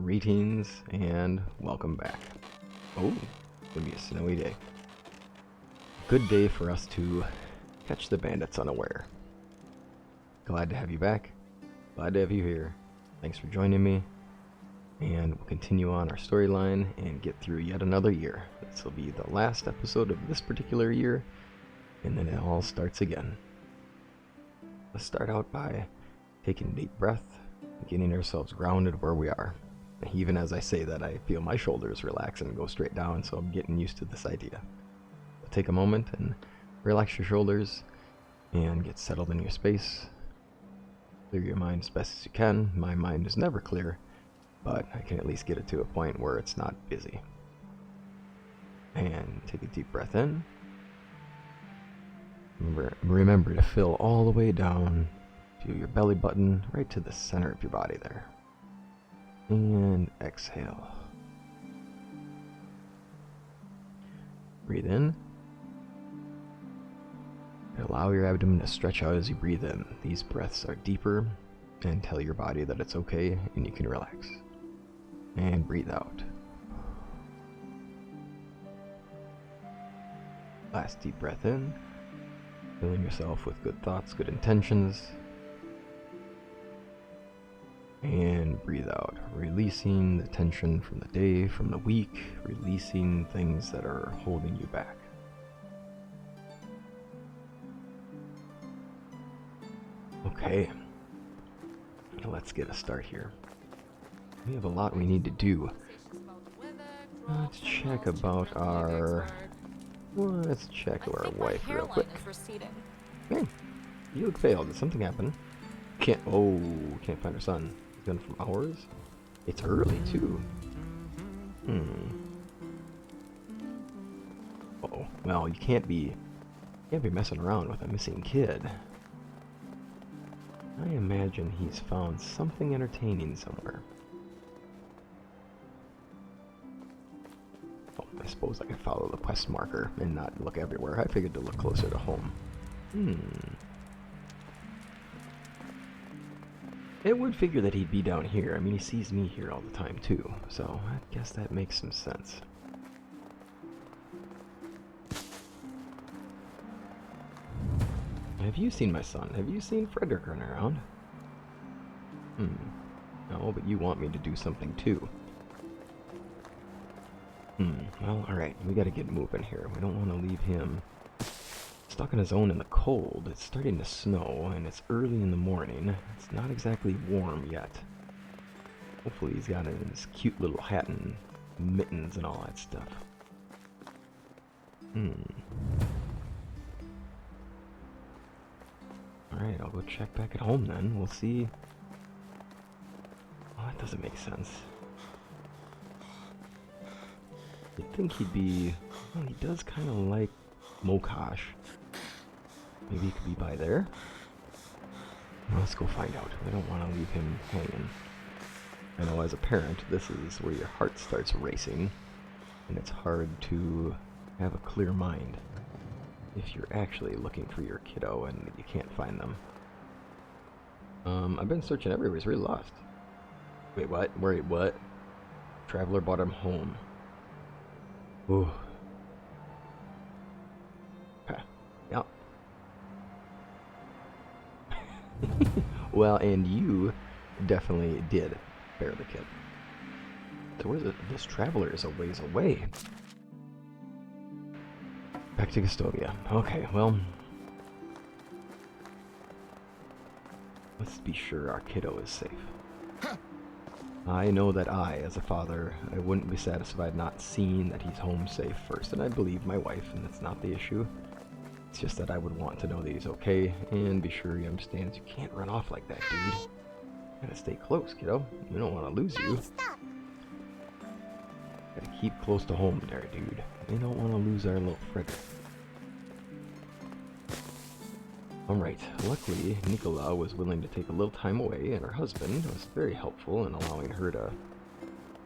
Greetings and welcome back. Oh, it's gonna be a snowy day. Good day for us to catch the bandits unaware. Glad to have you back. Glad to have you here. Thanks for joining me. And we'll continue on our storyline and get through yet another year. This will be the last episode of this particular year, and then it all starts again. Let's start out by taking a deep breath, getting ourselves grounded where we are. Even as I say that, I feel my shoulders relax and go straight down, so I'm getting used to this idea. So take a moment and relax your shoulders and get settled in your space. Clear your mind as best as you can. My mind is never clear, but I can at least get it to a point where it's not busy. And take a deep breath in. Remember to fill all the way down to your belly button, right to the center of your body there. And exhale. Breathe in. Allow your abdomen to stretch out as you breathe in. These breaths are deeper and tell your body that it's okay and you can relax. And breathe out. Last deep breath in. Filling yourself with good thoughts, good intentions. And breathe out, releasing the tension from the day, from the week, releasing things that are holding you back. Okay, let's get a start here. We have a lot we need to do. Let's check about our... Let's check our wife real quick. Hey, you look pale. Did something happen? Can't find her son. He's gone from hours? It's early too. Uh-oh. Well, you can't be messing around with a missing kid. I imagine he's found something entertaining somewhere. Oh, I suppose I could follow the quest marker and not look everywhere. I figured to look closer to home. It would figure that he'd be down here. I mean, he sees me here all the time too, so I guess that makes some sense. Have you seen my son? Have you seen Fryderyk running around? No, but you want me to do something too. Well, alright, we gotta get moving here. We don't want to leave him stuck on his own in the cold. It's starting to snow, and it's early in the morning. It's not exactly warm yet. Hopefully he's got his cute little hat and mittens and all that stuff. Alright, I'll go check back at home then. We'll see. Oh, that doesn't make sense. You'd think he'd be... Well, he does kind of like Mokosh. Maybe he could be by there. Well, let's go find out. We don't want to leave him hanging. I know as a parent, this is where your heart starts racing, and it's hard to have a clear mind if you're actually looking for your kiddo and you can't find them. I've been searching everywhere. He's really lost. Wait, what? Wait, what? Traveler brought him home. Ooh. Yep. Well, and you definitely did bear the kid. So where's it? This traveler is a ways away. Back to Custodia. Okay, well, let's be sure our kiddo is safe. I know that I, as a father, I wouldn't be satisfied not seeing that he's home safe first, and I believe my wife, and that's not the issue. It's just that I would want to know that he's okay, and be sure he understands you can't run off like that, dude. You gotta stay close, kiddo. We don't want to lose you. Gotta keep close to home there, dude. We don't want to lose our little Fryderyk. Alright, luckily, Nicola was willing to take a little time away, and her husband was very helpful in allowing her to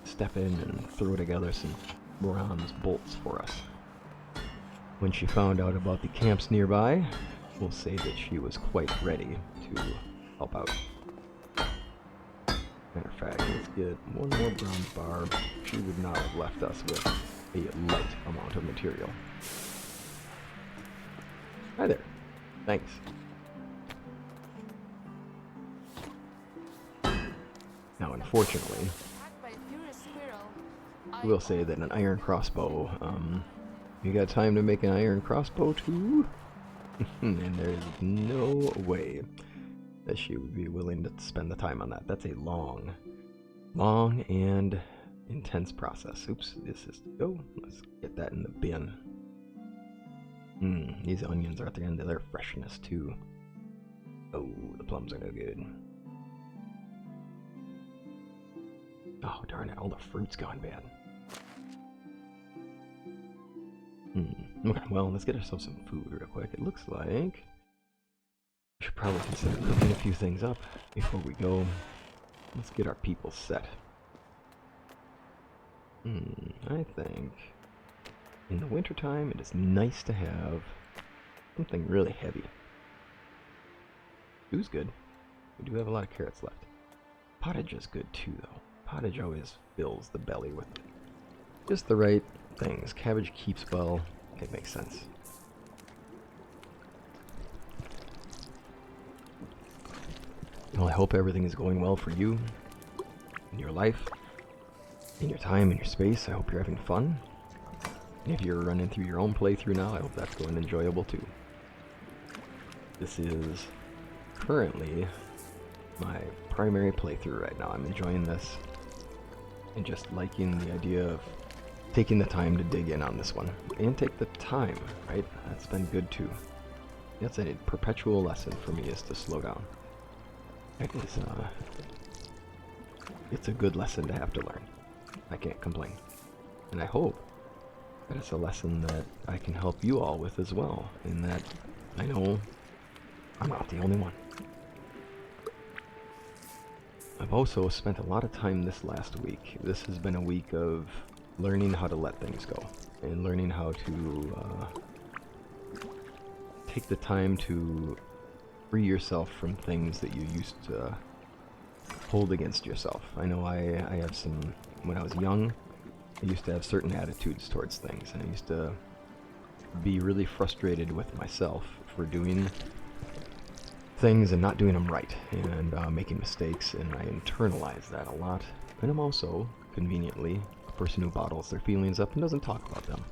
step in and throw together some bronze bolts for us. When she found out about the camps nearby, we'll say that she was quite ready to help out. Matter of fact, let's get one more bronze bar. She would not have left us with a light amount of material. Hi there. Thanks. Now, unfortunately, I will say that an iron crossbow, you got time to make an iron crossbow too? And there's no way that she would be willing to spend the time on that. That's a long and intense process. Oops, this is to go. Let's get that in the bin. These onions are at the end of their freshness too. Oh, the plums are no good. Oh, darn it, all the fruit's gone bad. Okay, well, let's get ourselves some food real quick. It looks like we should probably consider cooking a few things up before we go. Let's get our people set. I think in the wintertime it is nice to have something really heavy. Stew's good. We do have a lot of carrots left. Pottage is good too, though. Pottage always fills the belly with just the right things. Cabbage keeps well. It makes sense. Well, I hope everything is going well for you in your life, in your time, in your space. I hope you're having fun. And if you're running through your own playthrough now, I hope that's going enjoyable too. This is currently my primary playthrough right now. I'm enjoying this and just liking the idea of taking the time to dig in on this one. And take the time, right? That's been good too. That's a perpetual lesson for me, is to slow down. It is, it's a good lesson to have to learn. I can't complain. And I hope that it's a lesson that I can help you all with as well, in that I know I'm not the only one. I've also spent a lot of time this last week. This has been a week of learning how to let things go, and learning how to take the time to free yourself from things that you used to hold against yourself. I know I have some, when I was young, I used to have certain attitudes towards things, and I used to be really frustrated with myself for doing things and not doing them right, and making mistakes, and I internalize that a lot. And I'm also, conveniently, a person who bottles their feelings up and doesn't talk about them.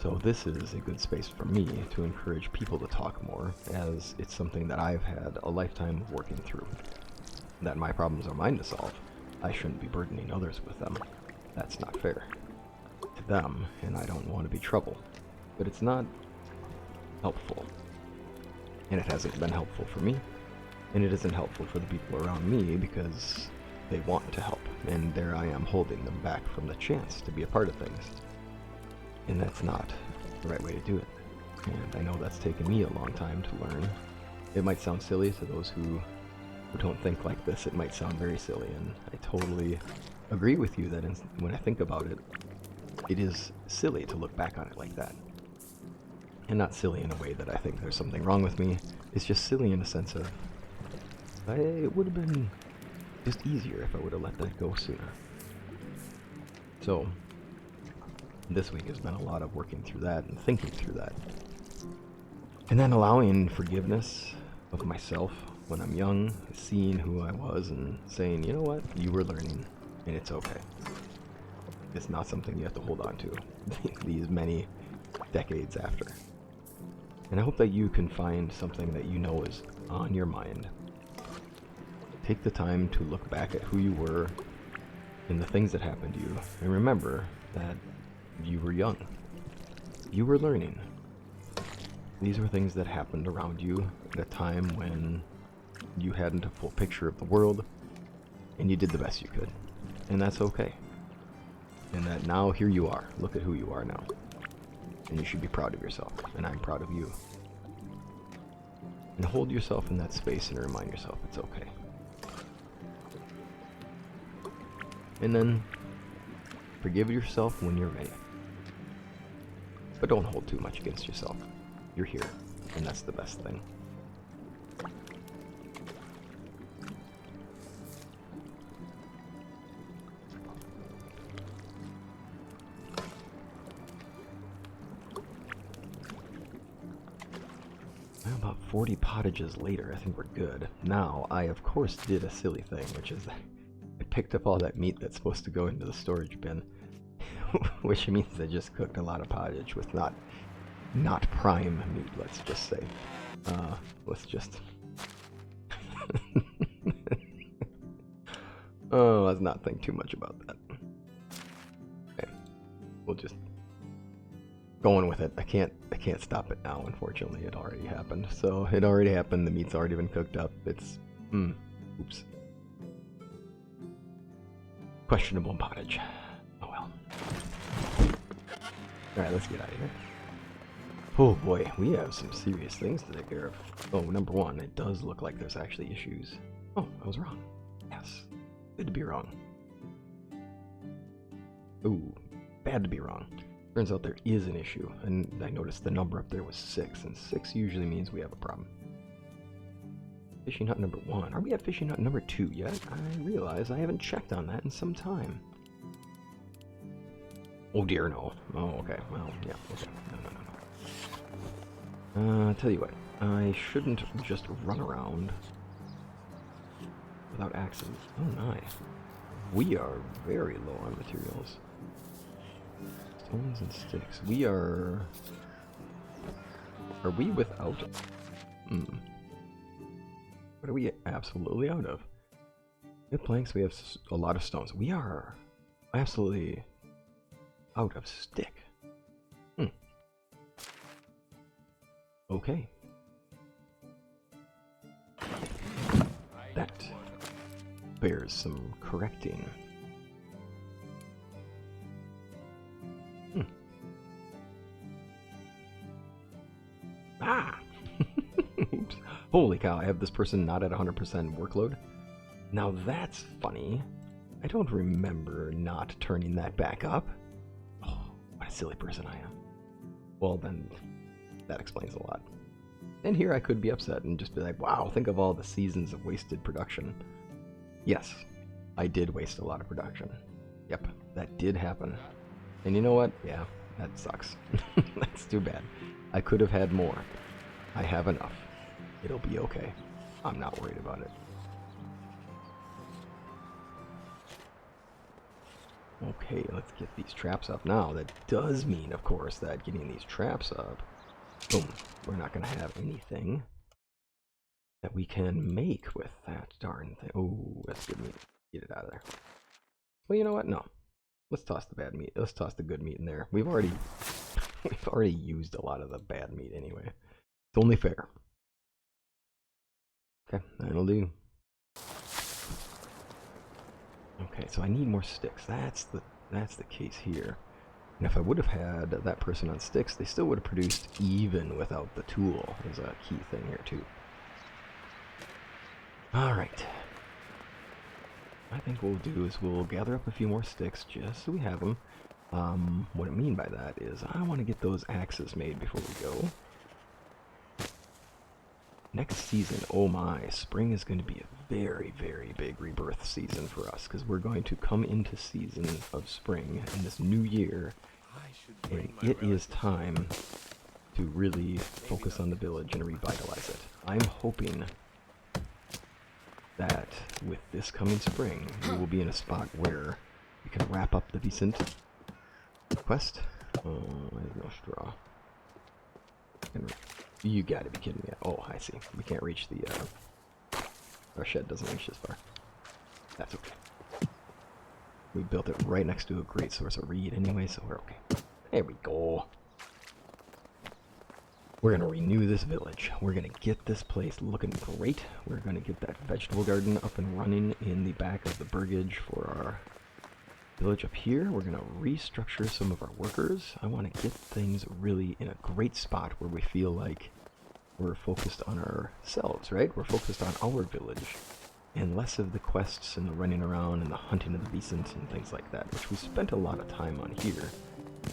So this is a good space for me to encourage people to talk more, as it's something that I've had a lifetime of working through. That my problems are mine to solve. I shouldn't be burdening others with them. That's not fair to them, and I don't want to be trouble. But it's not helpful. And it hasn't been helpful for me, and it isn't helpful for the people around me, because they want to help, and there I am holding them back from the chance to be a part of things. And that's not the right way to do it. And I know that's taken me a long time to learn. It might sound silly to those who don't think like this. It might sound very silly, and I totally agree with you that when I think about it, it is silly to look back on it like that. And not silly in a way that I think there's something wrong with me. It's just silly in a sense of, it would have been just easier if I would have let that go sooner. So, this week has been a lot of working through that and thinking through that. And then allowing forgiveness of myself when I'm young, seeing who I was and saying, you know what, you were learning, and it's okay. It's not something you have to hold on to these many decades after. And I hope that you can find something that you know is on your mind. Take the time to look back at who you were and the things that happened to you, and remember that you were young. You were learning. These were things that happened around you at a time when you hadn't a full picture of the world, and you did the best you could. And that's okay. And that now here you are. Look at who you are now. And you should be proud of yourself, and I'm proud of you. And hold yourself in that space and remind yourself it's okay. And then forgive yourself when you're ready. But don't hold too much against yourself. You're here, and that's the best thing. About 40 pottages later, I think we're good. Now, I of course did a silly thing, which is I picked up all that meat that's supposed to go into the storage bin, which means I just cooked a lot of pottage with not prime meat, let's just say. Let's just... Oh, let's not think too much about that. Okay, we'll just... Going with it. I can't stop it now, unfortunately. It already happened. So, it already happened. The meat's already been cooked up. It's... oops. Questionable pottage. Oh well. Alright, let's get out of here. Oh boy, we have some serious things to take care of. Oh, number one, it does look like there's actually issues. Oh, I was wrong. Yes. Good to be wrong. Ooh, bad to be wrong. Turns out there is an issue, and I noticed the number up there was 6, and 6 usually means we have a problem. Fishing hut number 1. Are we at fishing hut number 2 yet? I realize I haven't checked on that in some time. Oh dear, no. Oh, okay. Well, yeah, okay. No. Tell you what. I shouldn't just run around without axes. Oh, nice. We are very low on materials. Stones and sticks. We are... Are we without... What are we absolutely out of? We have planks, we have a lot of stones. We are absolutely out of stick. Okay. That bears some correcting. Ah! Oops. Holy cow, I have this person not at 100% workload. Now that's funny. I don't remember not turning that back up. Oh, what a silly person I am. Well then, that explains a lot. And here I could be upset and just be like, wow, think of all the seasons of wasted production. Yes, I did waste a lot of production. Yep, that did happen. And you know what? Yeah, that sucks. That's too bad. I could have had more. I have enough. It'll be okay. I'm not worried about it. Okay, let's get these traps up now. That does mean, of course, that getting these traps up, boom, we're not going to have anything that we can make with that darn thing. Oh, that's good meat. Get it out of there. Well, you know what? No. Let's toss the bad meat. Let's toss the good meat in there. We've already used a lot of the bad meat anyway. It's only fair. Okay, that'll do. Okay, so I need more sticks. That's the case here. And if I would have had that person on sticks, they still would have produced even without the tool. There's a key thing here too. Alright. I think what we'll do is we'll gather up a few more sticks just so we have them. What I mean by that is I want to get those axes made before we go. Next season, oh my, spring is going to be a very, very big rebirth season for us, because we're going to come into season of spring in this new year, and it is time to really focus on the village and revitalize it. I'm hoping that with this coming spring, we will be in a spot where we can wrap up the decent quest. Oh, there's no straw. You gotta be kidding me. Oh, I see. We can't reach the, our shed doesn't reach this far. That's okay. We built it right next to a great source of reed anyway, so we're okay. There we go. We're gonna renew this village. We're gonna get this place looking great. We're gonna get that vegetable garden up and running in the back of the burgage for our village up here. We're gonna restructure some of our workers. I want to get things really in a great spot where we feel like we're focused on ourselves, right? We're focused on our village and less of the quests and the running around and the hunting of the decent and things like that, which we spent a lot of time on here.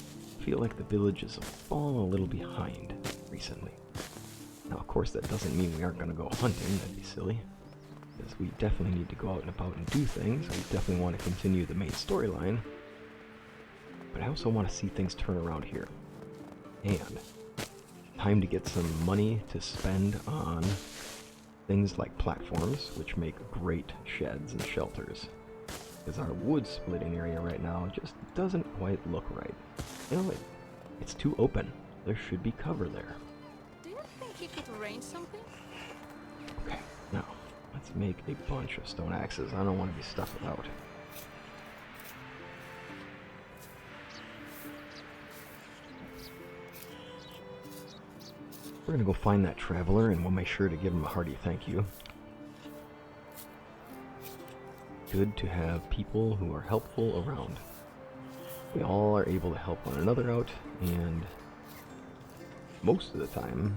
I feel like the village has fallen a little behind recently. Now, of course, that doesn't mean we aren't going to go hunting. That'd be silly. Because we definitely need to go out and about and do things. We definitely want to continue the main storyline. But I also want to see things turn around here. And Time to get some money to spend on things like platforms, which make great sheds and shelters. Because our wood splitting area right now just doesn't quite look right. You know, it's too open. There should be cover there. Do you think he could arrange something? Okay, now let's make a bunch of stone axes. I don't want to be stuck without. We're gonna go find that traveler, and we'll make sure to give him a hearty thank you. Good to have people who are helpful around. We all are able to help one another out, and most of the time,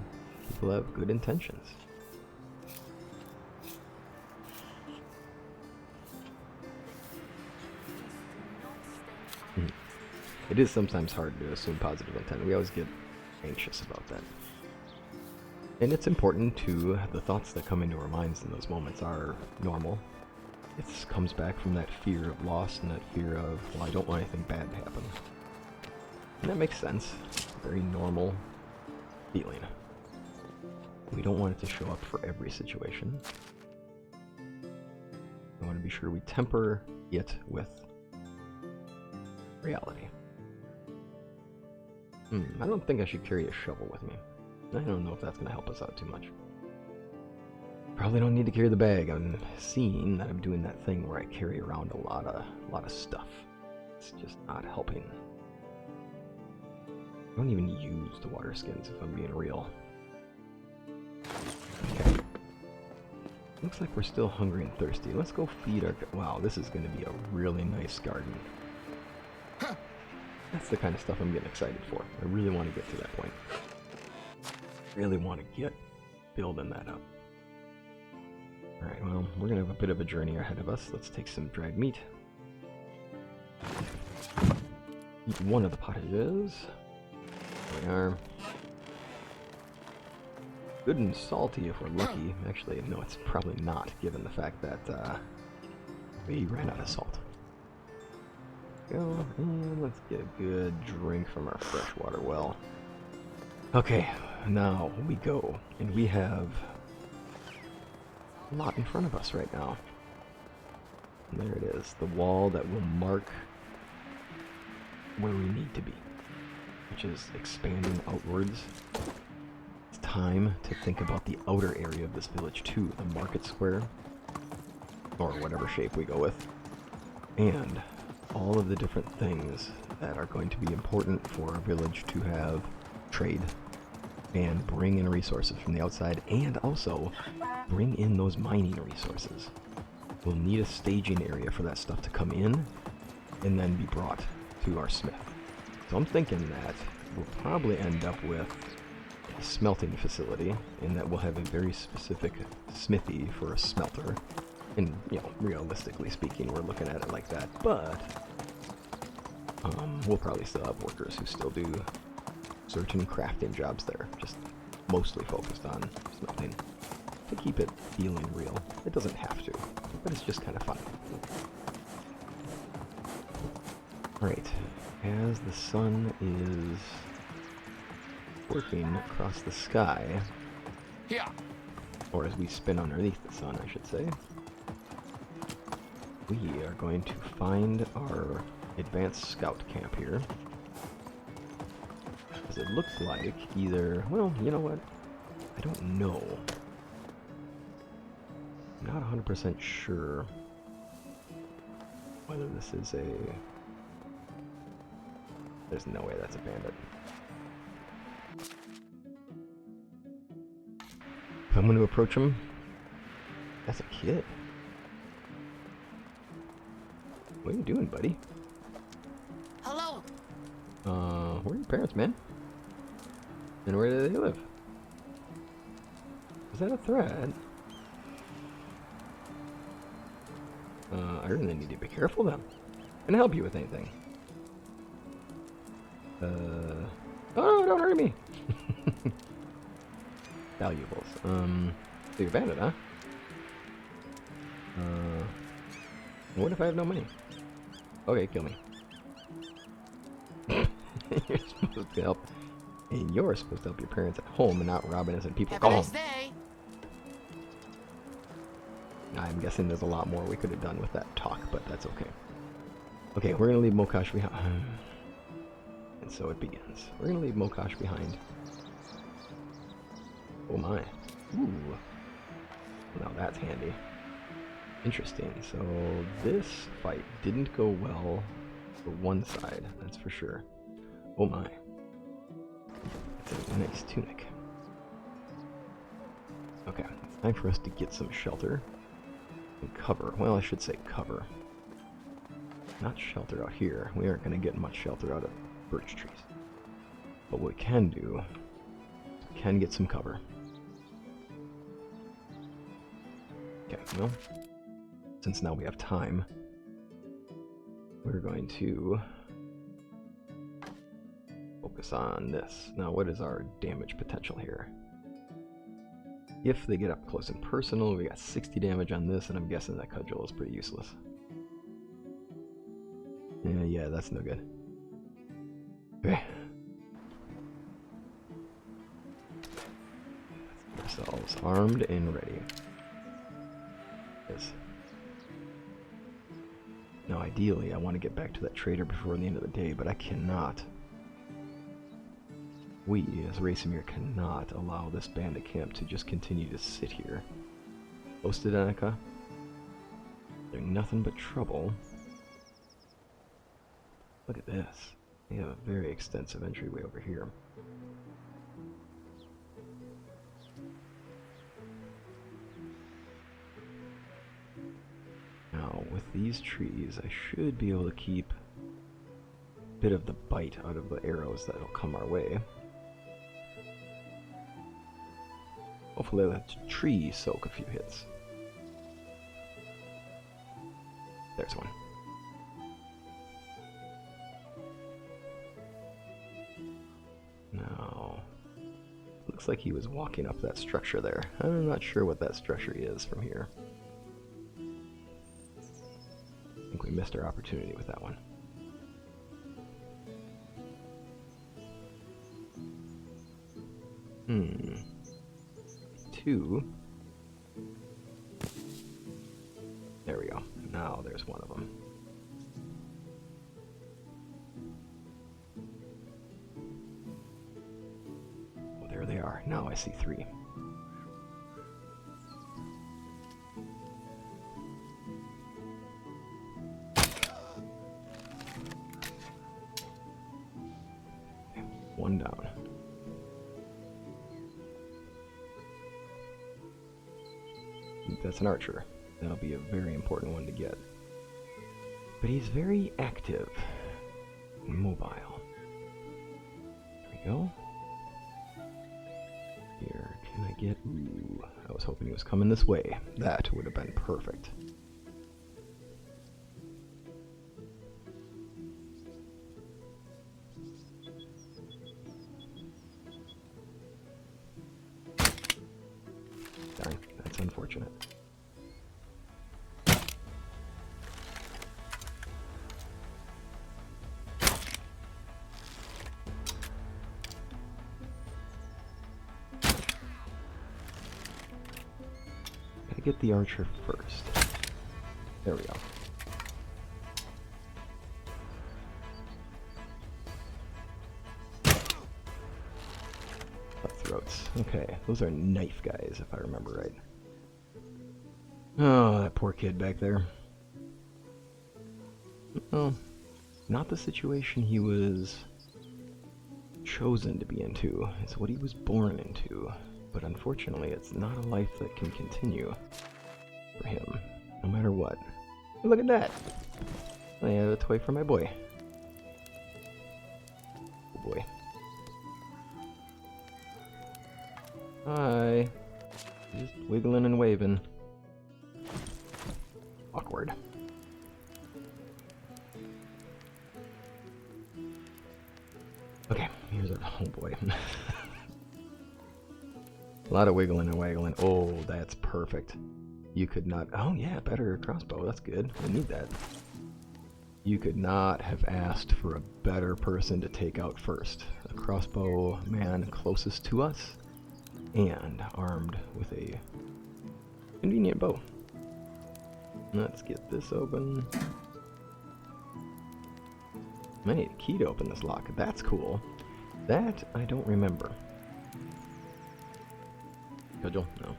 people have good intentions. It is sometimes hard to assume positive intent. We always get anxious about that. And it's important to, the thoughts that come into our minds in those moments are normal. It comes back from that fear of loss and that fear of, well, I don't want anything bad to happen. And that makes sense. It's a very normal feeling. We don't want it to show up for every situation. We want to be sure we temper it with reality. I don't think I should carry a shovel with me. I don't know if that's going to help us out too much. Probably don't need to carry the bag. I'm seeing that I'm doing that thing where I carry around a lot of stuff. It's just not helping. I don't even use the water skins if I'm being real. Okay. Looks like we're still hungry and thirsty. Let's go feed our... Wow, this is going to be a really nice garden. That's the kind of stuff I'm getting excited for. I really want to get to that point. Really want to get building that up. Alright, well, we're going to have a bit of a journey ahead of us. Let's take some dried meat. Eat one of the pottages. There we are. Good and salty if we're lucky. Actually, no, it's probably not, given the fact that we ran out of salt. Go, and let's get a good drink from our freshwater well. Okay, now we go, and we have a lot in front of us right now. And there it is, the wall that will mark where we need to be, which is expanding outwards. It's time to think about the outer area of this village too, the market square, or whatever shape we go with, and all of the different things that are going to be important for our village to have trade and bring in resources from the outside, and also bring in those mining resources. We'll need a staging area for that stuff to come in and then be brought to our smith. So I'm thinking that we'll probably end up with a smelting facility, and that we'll have a very specific smithy for a smelter. And, you know, realistically speaking, we're looking at it like that, but we'll probably still have workers who still do certain crafting jobs there, just mostly focused on smelting, to keep it feeling real. It doesn't have to, but it's just kind of fun. Alright, as the sun is working across the sky, or as we spin underneath the sun, I should say, we are going to find our advanced scout camp here. Because it looks like either, well, you know what? I don't know. I'm not 100% sure whether this is a... There's no way that's a bandit. If I'm going to approach him, that's a kid. What are you doing, buddy? Hello. Where are your parents, man? And where do they live? Is that a threat? I really need to be careful then. Can I help you with anything? Oh no, don't hurt me! Valuables. So you're a bandit, huh? What if I have no money? Okay, kill me. You're supposed to help. And you're supposed to help your parents at home and not rob innocent people. Have Go a home. nice day. I'm guessing there's a lot more we could have done with that talk, but that's okay. Okay, we're gonna leave Mokash behind. And so it begins. We're gonna leave Mokash behind. Oh my. Ooh. Now that's handy. Interesting. So this fight didn't go well for one side, that's for sure. Oh my. That's a nice tunic. Okay, time for us to get some shelter. And cover. Well, I should say cover. Not shelter out here. We aren't going to get much shelter out of birch trees. But what we can do, we can get some cover. Okay, well, since now we have time, we're going to focus on this. Now, what is our damage potential here? If they get up close and personal, we got 60 damage on this, and I'm guessing that cudgel is pretty useless. Yeah, that's no good. Okay. Let's get ourselves armed and ready. Yes. Now, ideally, I want to get back to that trader before the end of the day, but I cannot. We, as Racemir, cannot allow this bandit camp to just continue to sit here. Close to Danica. They're nothing but trouble. Look at this. They have a very extensive entryway over here. Now, with these trees, I should be able to keep a bit of the bite out of the arrows that'll come our way. Hopefully let the tree soak a few hits. There's one. Now, looks like he was walking up that structure there. I'm not sure what that structure is from here. I think we missed our opportunity with that one. Two. There we go. Now there's one of them. Oh, there they are. Now I see three. Okay, one down. That's an archer. That'll be a very important one to get. But he's very active and mobile. There we go. Here, can I get... Ooh, I was hoping he was coming this way. That would have been perfect. Darn, that's unfortunate. Get the archer first. There we go. Cutthroats. Okay, those are knife guys, if I remember right. Oh, that poor kid back there. Oh, not the situation he was chosen to be into. It's what he was born into. But unfortunately, it's not a life that can continue for him, no matter what. Look at that! I have a toy for my boy. Oh boy. Hi. Just wiggling and waving. Awkward. Okay, here's our... Oh boy. A lot of wiggling and waggling. Oh, that's perfect. You could not... Oh, yeah, better crossbow. That's good. I need that. You could not have asked for a better person to take out first. crossbow man closest to us, and armed with a convenient bow. Let's get this open. I need a key to open this lock. That's cool. That I don't remember. Cudgel? No.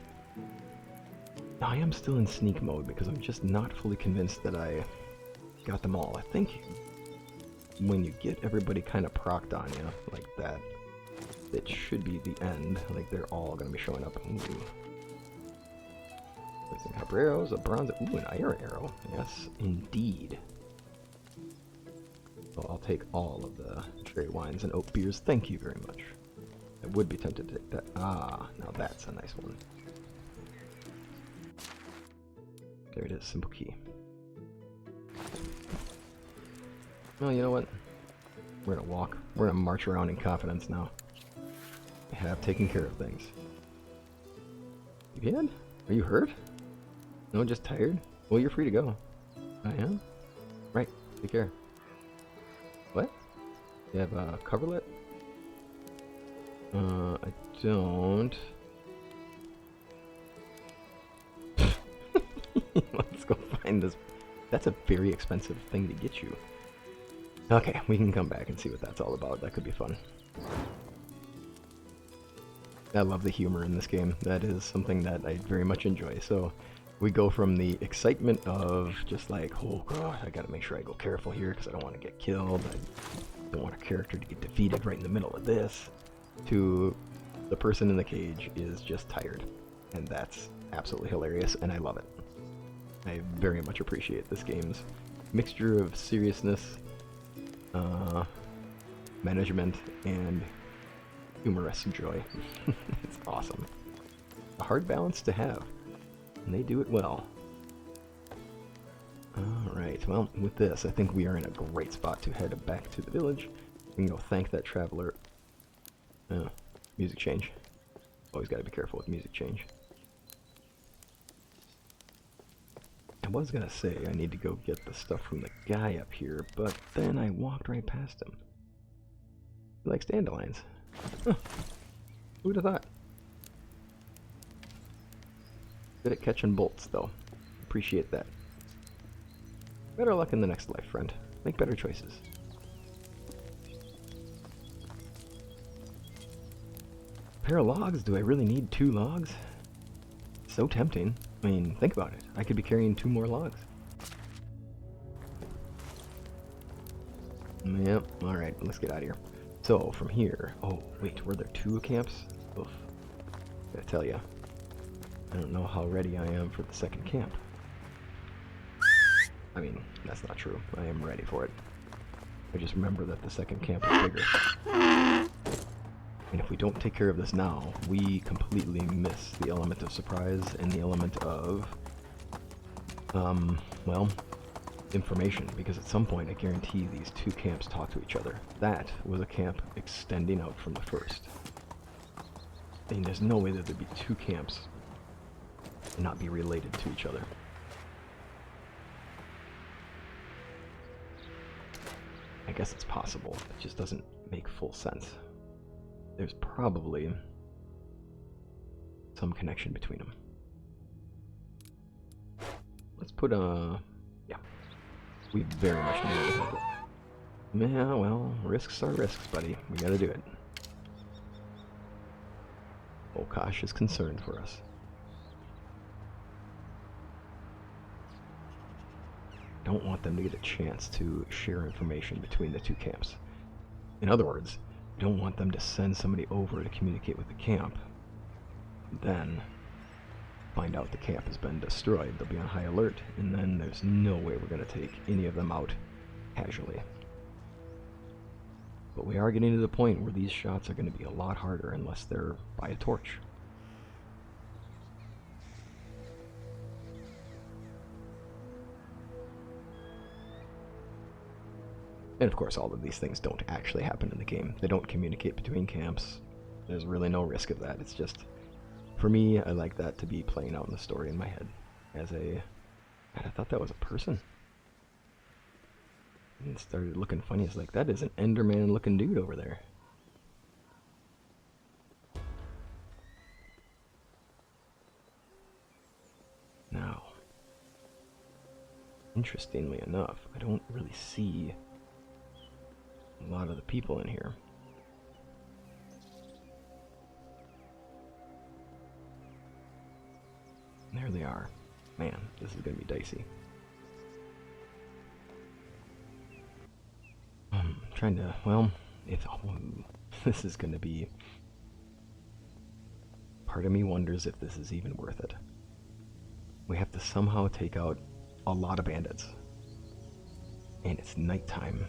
I am still in sneak mode because I'm just not fully convinced that I got them all. I think when you get everybody kind of procced on you like that, it should be the end. Like they're all going to be showing up. Ooh. Some copper arrows, a bronze, ooh, an iron arrow. Yes, indeed. So I'll take all of the cherry wines and oak beers. Thank you very much. I would be tempted to take that. Ah, now that's a nice one. There it is, simple key. Well, you know what? We're gonna walk. We're gonna march around in confidence now. We have taken care of things. You good? Are you hurt? No, just tired? Well, you're free to go. I am? Right, take care. What? You have a coverlet? I don't. Let's go find this. That's a very expensive thing to get you. Okay, we can come back and see what that's all about. That could be fun. I love the humor in this game. That is something that I very much enjoy. So we go from the excitement of just like, oh god, I gotta make sure I go careful here because I don't want to get killed. I don't want a character to get defeated right in the middle of this, to the person in the cage is just tired. And that's absolutely hilarious, and I love it. I very much appreciate this game's mixture of seriousness, management, and humorous joy. It's awesome. A hard balance to have, and they do it well. Alright, well, with this, I think we are in a great spot to head back to the village. We can go thank that traveler. Music change. Always gotta be careful with music change. I was gonna say I need to go get the stuff from the guy up here, but then I walked right past him. He likes dandelions. Huh. Who'd have thought? Good at catching bolts, though. Appreciate that. Better luck in the next life, friend. Make better choices. Pair of logs? Do I really need 2 logs? So tempting. I mean, think about it. I could be carrying 2 more logs. Yep, alright, let's get out of here. So, from here... Oh, wait, were there 2 camps? Oof. Gotta tell ya. I don't know how ready I am for the second camp. I mean, that's not true. I am ready for it. I just remember that the second camp is bigger. And if we don't take care of this now, we completely miss the element of surprise and the element of, well, information. Because at some point, I guarantee these 2 camps talk to each other. That was a camp extending out from the first. I mean, there's no way that there'd be 2 camps and not be related to each other. I guess it's possible. It just doesn't make full sense. There's probably some connection between them. Let's put yeah. We very much need to help it. Yeah, well, risks are risks, buddy. We gotta do it. Okash is concerned for us. Don't want them to get a chance to share information between the 2 camps. In other words, don't want them to send somebody over to communicate with the camp, then find out the camp has been destroyed. They'll be on high alert, and then there's no way we're going to take any of them out casually. But we are getting to the point where these shots are going to be a lot harder unless they're by a torch. And of course, all of these things don't actually happen in the game. They don't communicate between camps. There's really no risk of that. It's just, for me, I like that to be playing out in the story in my head. As a... God, I thought that was a person. And it started looking funny. It's like, that is an Enderman looking dude over there. interestingly enough, I don't really see a lot of the people in here. There they are. Man, this is going to be dicey. Trying to, well, if this is going to be... Part of me wonders if this is even worth it. We have to somehow take out a lot of bandits. And it's nighttime.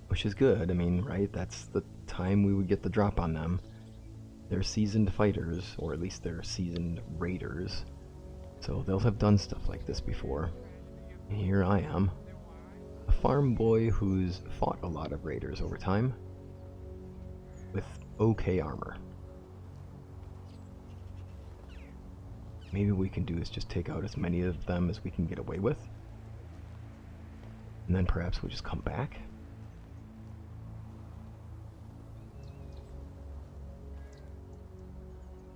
Which is good, I mean, right? That's the time we would get the drop on them. They're seasoned fighters, or at least they're seasoned raiders. So they'll have done stuff like this before. And here I am, a farm boy who's fought a lot of raiders over time, with okay armor. Maybe what we can do is just take out as many of them as we can get away with. And then perhaps we'll just come back.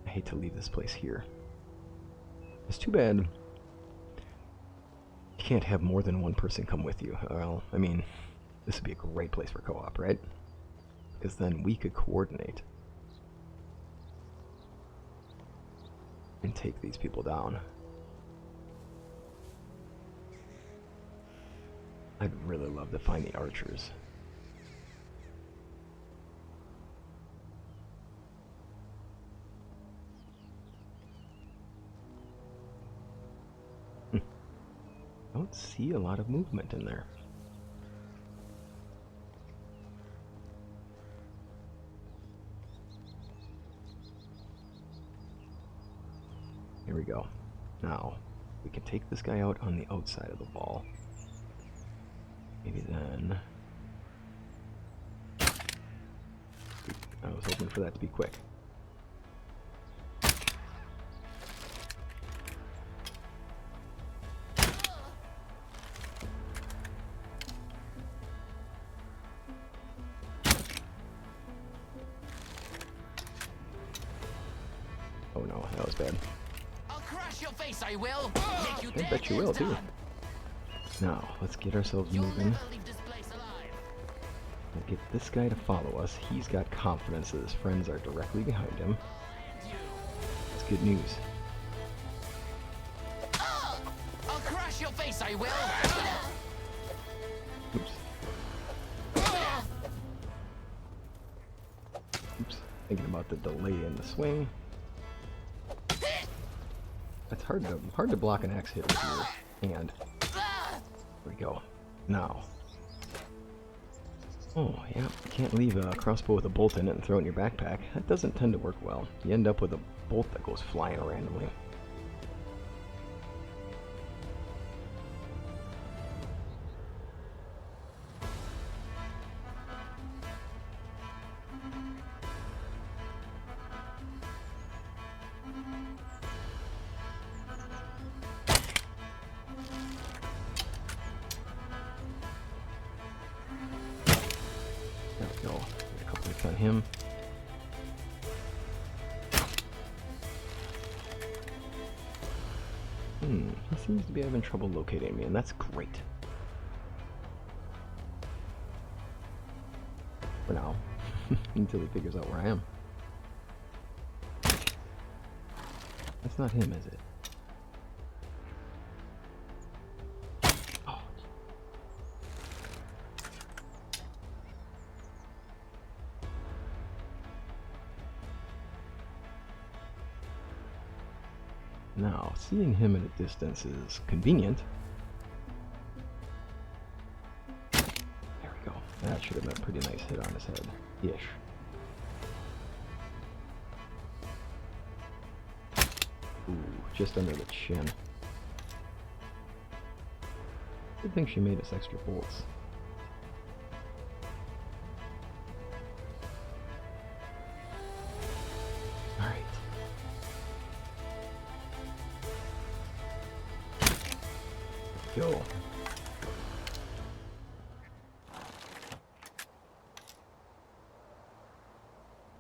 I hate to leave this place here. It's too bad you can't have more than one person come with you. Well, I mean, this would be a great place for co-op, right? Because then we could coordinate and take these people down. I'd really love to find the archers. I don't see a lot of movement in there. Here we go. Now, we can take this guy out on the outside of the wall. Maybe then... I was hoping for that to be quick. Oh no, that was bad. I'll crush your face, I will. Make you I dead bet you will this too. time. Now, let's get ourselves You'll moving. never leave this place alive. We'll get this guy to follow us. He's got confidence that his friends are directly behind him. And you. That's good news. I'll crush your face, I will. Oops. Oops. Thinking about the delay in the swing. That's hard to block an axe hit with your hand. There we go. Now. Oh, yeah. You can't leave a crossbow with a bolt in it and throw it in your backpack. That doesn't tend to work well. You end up with a bolt that goes flying randomly. There we go. Get a couple hits on him. He seems to be having trouble locating me, and that's great. For now. Until he figures out where I am. That's not him, is it? Oh. Now, seeing him at a distance is convenient. There we go. That should have been a pretty nice hit on his head. Ish. Ooh, just under the chin. Good thing she made us extra bolts. Alright. Go.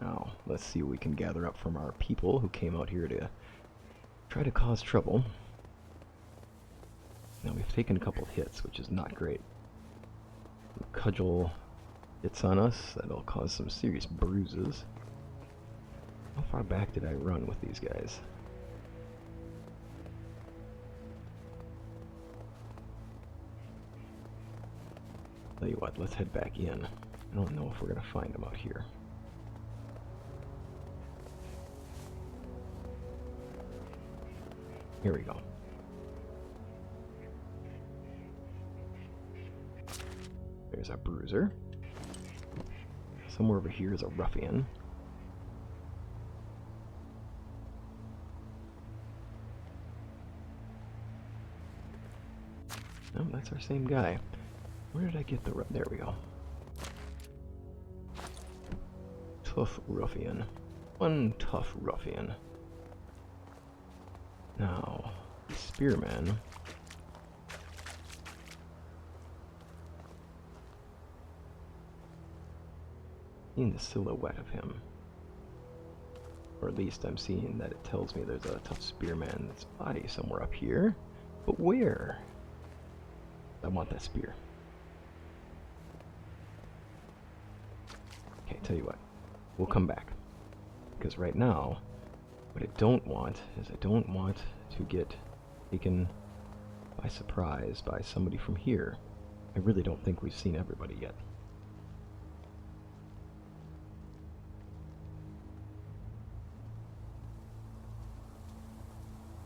Now, let's see what we can gather up from our people who came out here to try to cause trouble. Now we've taken a couple hits, which is not great. Cudgel hits on us, that'll cause some serious bruises. How far back did I run with these guys? Tell you what, let's head back in. I don't know if we're gonna find them out here. Here we go. There's our bruiser. Somewhere over here is a ruffian. Oh, that's our same guy. Where did I get the there we go. Tough ruffian. One tough ruffian. Now, spearman. Seeing the silhouette of him. Or at least I'm seeing that it tells me there's a tough spearman's body somewhere up here. But where? I want that spear. Okay, tell you what. We'll come back. Because right now, what I don't want is I don't want to get taken by surprise by somebody from here. I really don't think we've seen everybody yet.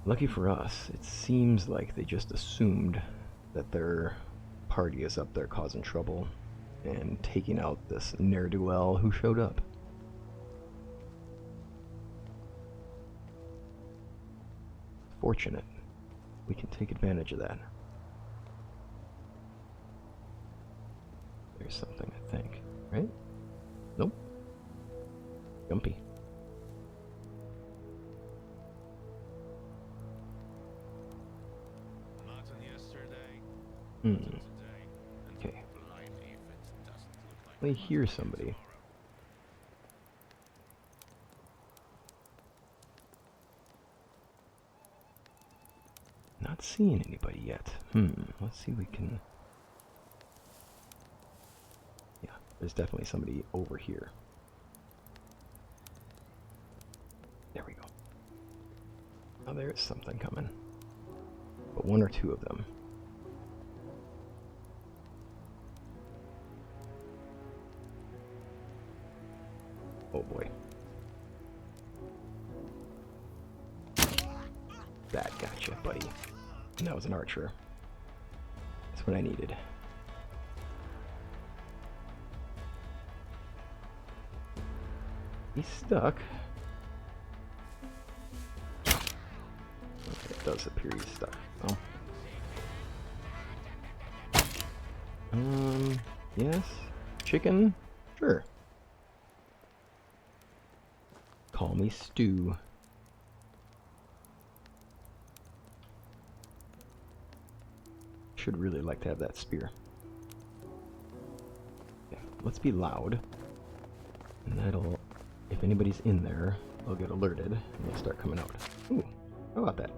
Lucky for us, it seems like they just assumed that their party is up there causing trouble and taking out this ne'er-do-well who showed up. Fortunate. We can take advantage of that. There's something, I think. Right? Nope. Jumpy. Okay. Let me hear somebody. Not seeing anybody yet. Let's see if we can... Yeah, there's definitely somebody over here. There we go. Now there is something coming. But one or two of them. Oh boy. That gotcha, buddy. And that was an archer. That's what I needed. He's stuck. Okay, it does appear he's stuck. Oh. Yes? Chicken? Sure. Call me Stu. Should really like to have that spear. Yeah, let's be loud. And that'll, if anybody's in there, they'll get alerted and they'll start coming out. Ooh, how about that?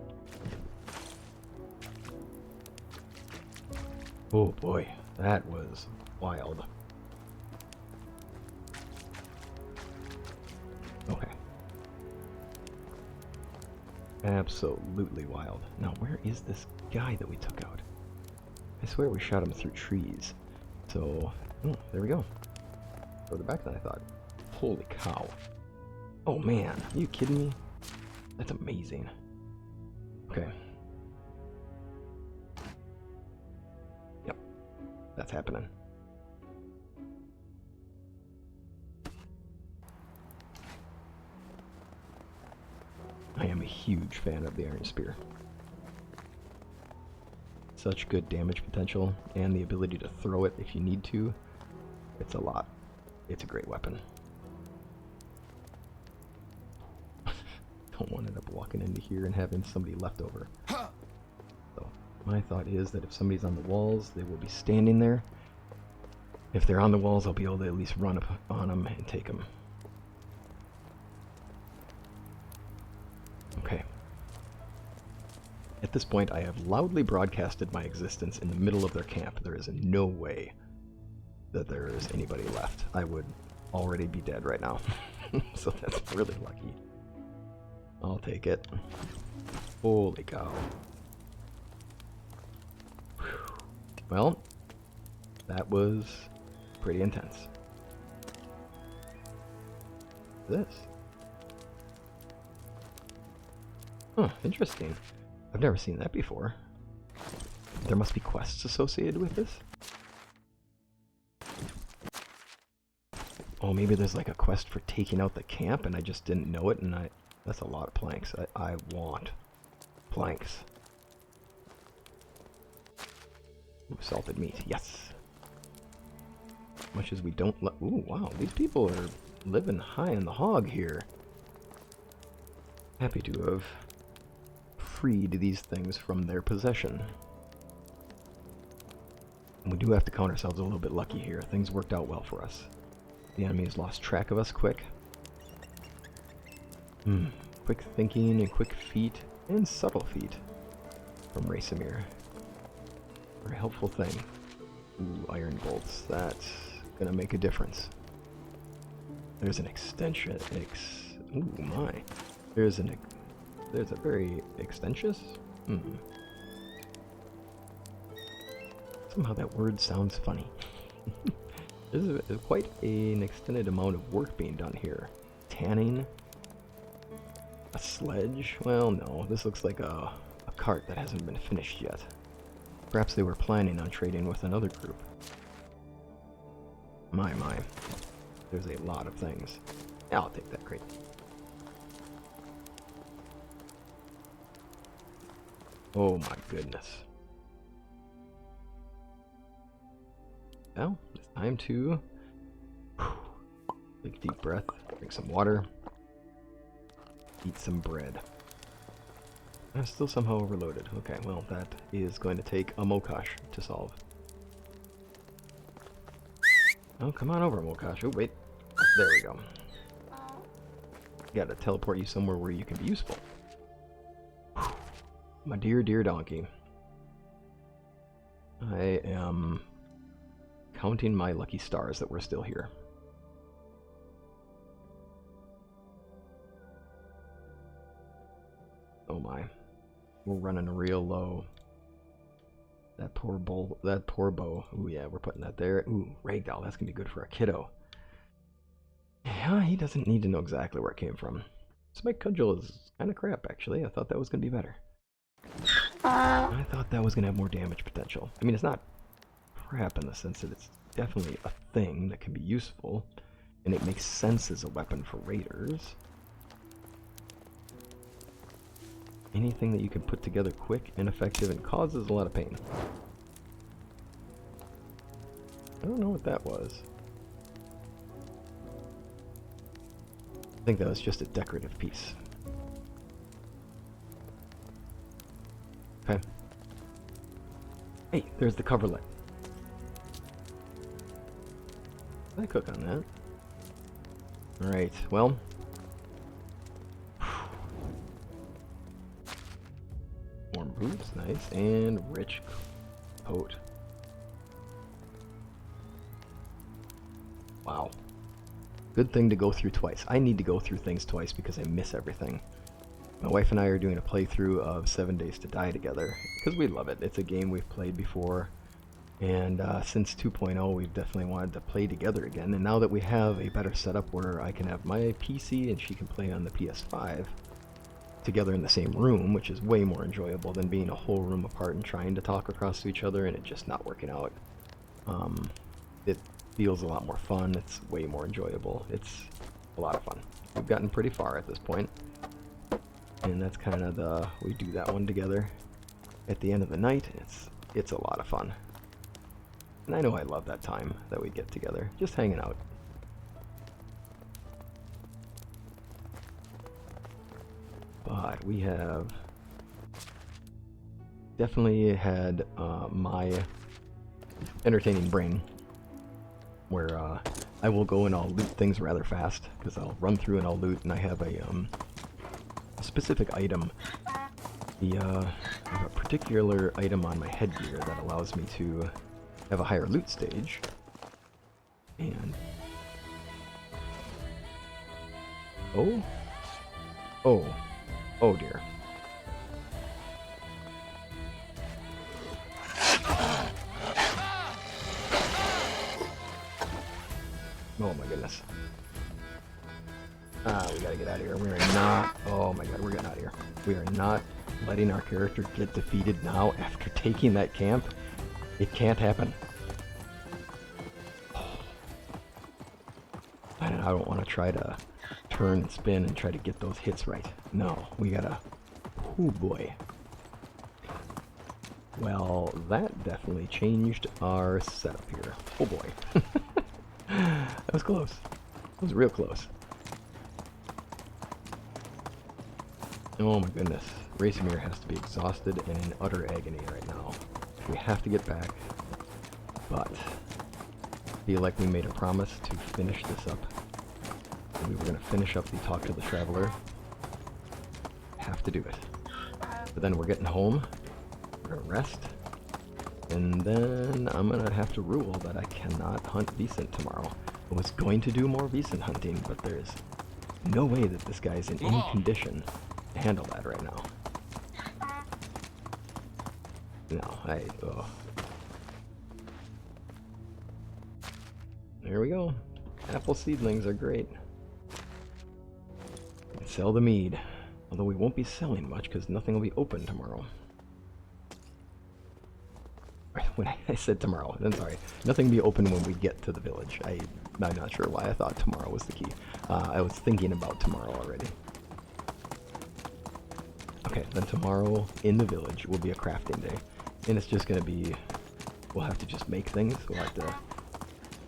Oh boy, that was wild. Okay. Absolutely wild. Now, where is this guy that we took out? I swear we shot him through trees. So, oh, there we go. Further back than I thought. Holy cow. Oh man, are you kidding me? That's amazing. Okay. Yep, that's happening. I am a huge fan of the Iron Spear. Such good damage potential, and the ability to throw it if you need to. It's a lot. It's a great weapon. Don't want to end up walking into here and having somebody left over. So, my thought is that if somebody's on the walls, they will be standing there. If they're on the walls, I'll be able to at least run up on them and take them. Okay. At this point, I have loudly broadcasted my existence in the middle of their camp. There is no way that there is anybody left. I would already be dead right now. So that's really lucky. I'll take it. Holy cow. Whew. Well, that was pretty intense. This. Huh, interesting. I've never seen that before. There must be quests associated with this? Oh, maybe there's like a quest for taking out the camp and I just didn't know it, and that's a lot of planks. I want planks. Ooh, salted meat, yes. Much as we don't ooh, wow, these people are living high in the hog here. Happy to have freed these things from their possession. And we do have to count ourselves a little bit lucky here. Things worked out well for us. The enemy has lost track of us quick. Quick thinking and quick feet and subtle feet from Racemir. Very helpful thing. Ooh, iron bolts. That's gonna make a difference. There's an extension. Ooh my. There's a very extensious. Somehow that word sounds funny. There's quite an extended amount of work being done here. Tanning. A sledge? Well, no. This looks like a cart that hasn't been finished yet. Perhaps they were planning on trading with another group. My. There's a lot of things. Yeah, I'll take that crate. Oh my goodness. Now, it's time to take a deep breath, drink some water, eat some bread. I'm still somehow overloaded. Okay, well, that is going to take a Mokosh to solve. Oh, come on over, Mokosh. Oh, wait. There we go. Gotta teleport you somewhere where you can be useful. My dear, dear donkey. I am counting my lucky stars that we're still here. Oh my. We're running real low. That poor bow. Ooh yeah, we're putting that there. Ooh, ragdoll, that's gonna be good for a kiddo. Yeah, he doesn't need to know exactly where it came from. This Mike Cudgel is kind of crap, actually. I thought that was gonna be better. I thought that was gonna have more damage potential. I mean, it's not crap in the sense that it's definitely a thing that can be useful, and it makes sense as a weapon for raiders. Anything that you can put together quick and effective and causes a lot of pain. I don't know what that was. I think that was just a decorative piece. Okay. Hey, there's the coverlet. Did I cook on that? Alright, well. Warm boots, nice, and rich coat. Wow. Good thing to go through twice. I need to go through things twice because I miss everything. My wife and I are doing a playthrough of 7 Days to Die together because we love it. It's a game we've played before, and since 2.0 we've definitely wanted to play together again. And now that we have a better setup where I can have my PC and she can play on the PS5 together in the same room, which is way more enjoyable than being a whole room apart and trying to talk across to each other and it just not working out. It feels a lot more fun. It's way more enjoyable. It's a lot of fun. We've gotten pretty far at this point. And that's kind of we do that one together at the end of the night. It's a lot of fun. And I know I love that time that we get together, just hanging out. But we have definitely had my entertaining brain where I will go and I'll loot things rather fast because I'll run through and I'll loot, and I have a specific item I have a particular item on my headgear that allows me to have a higher loot stage. And... Oh? Oh. Oh dear. Oh my goodness. We gotta get out of here. We are not... Oh my god, we're getting out of here. We are not letting our character get defeated now after taking that camp. It can't happen. I don't want to try to turn and spin and try to get those hits right. No, we gotta... Oh boy. Well, that definitely changed our setup here. Oh boy. That was close. That was real close. Oh my goodness. Racemir has to be exhausted and in utter agony right now. We have to get back. But I feel like we made a promise to finish this up. And we were going to finish up the Talk to the Traveler. Have to do it. But then we're getting home. We're going to rest. And then I'm going to have to rule that I cannot hunt Vicent tomorrow. I was going to do more Vicent hunting, but there's no way that this guy's in any condition to handle that right now. No, oh. There we go. Apple seedlings are great. And sell the mead. Although we won't be selling much because nothing will be open tomorrow. When I said tomorrow, I'm sorry. Nothing will be open when we get to the village. I'm not sure why I thought tomorrow was the key. I was thinking about tomorrow already. Okay, then tomorrow in the village will be a crafting day. And it's just going to be... We'll have to just make things. We'll have to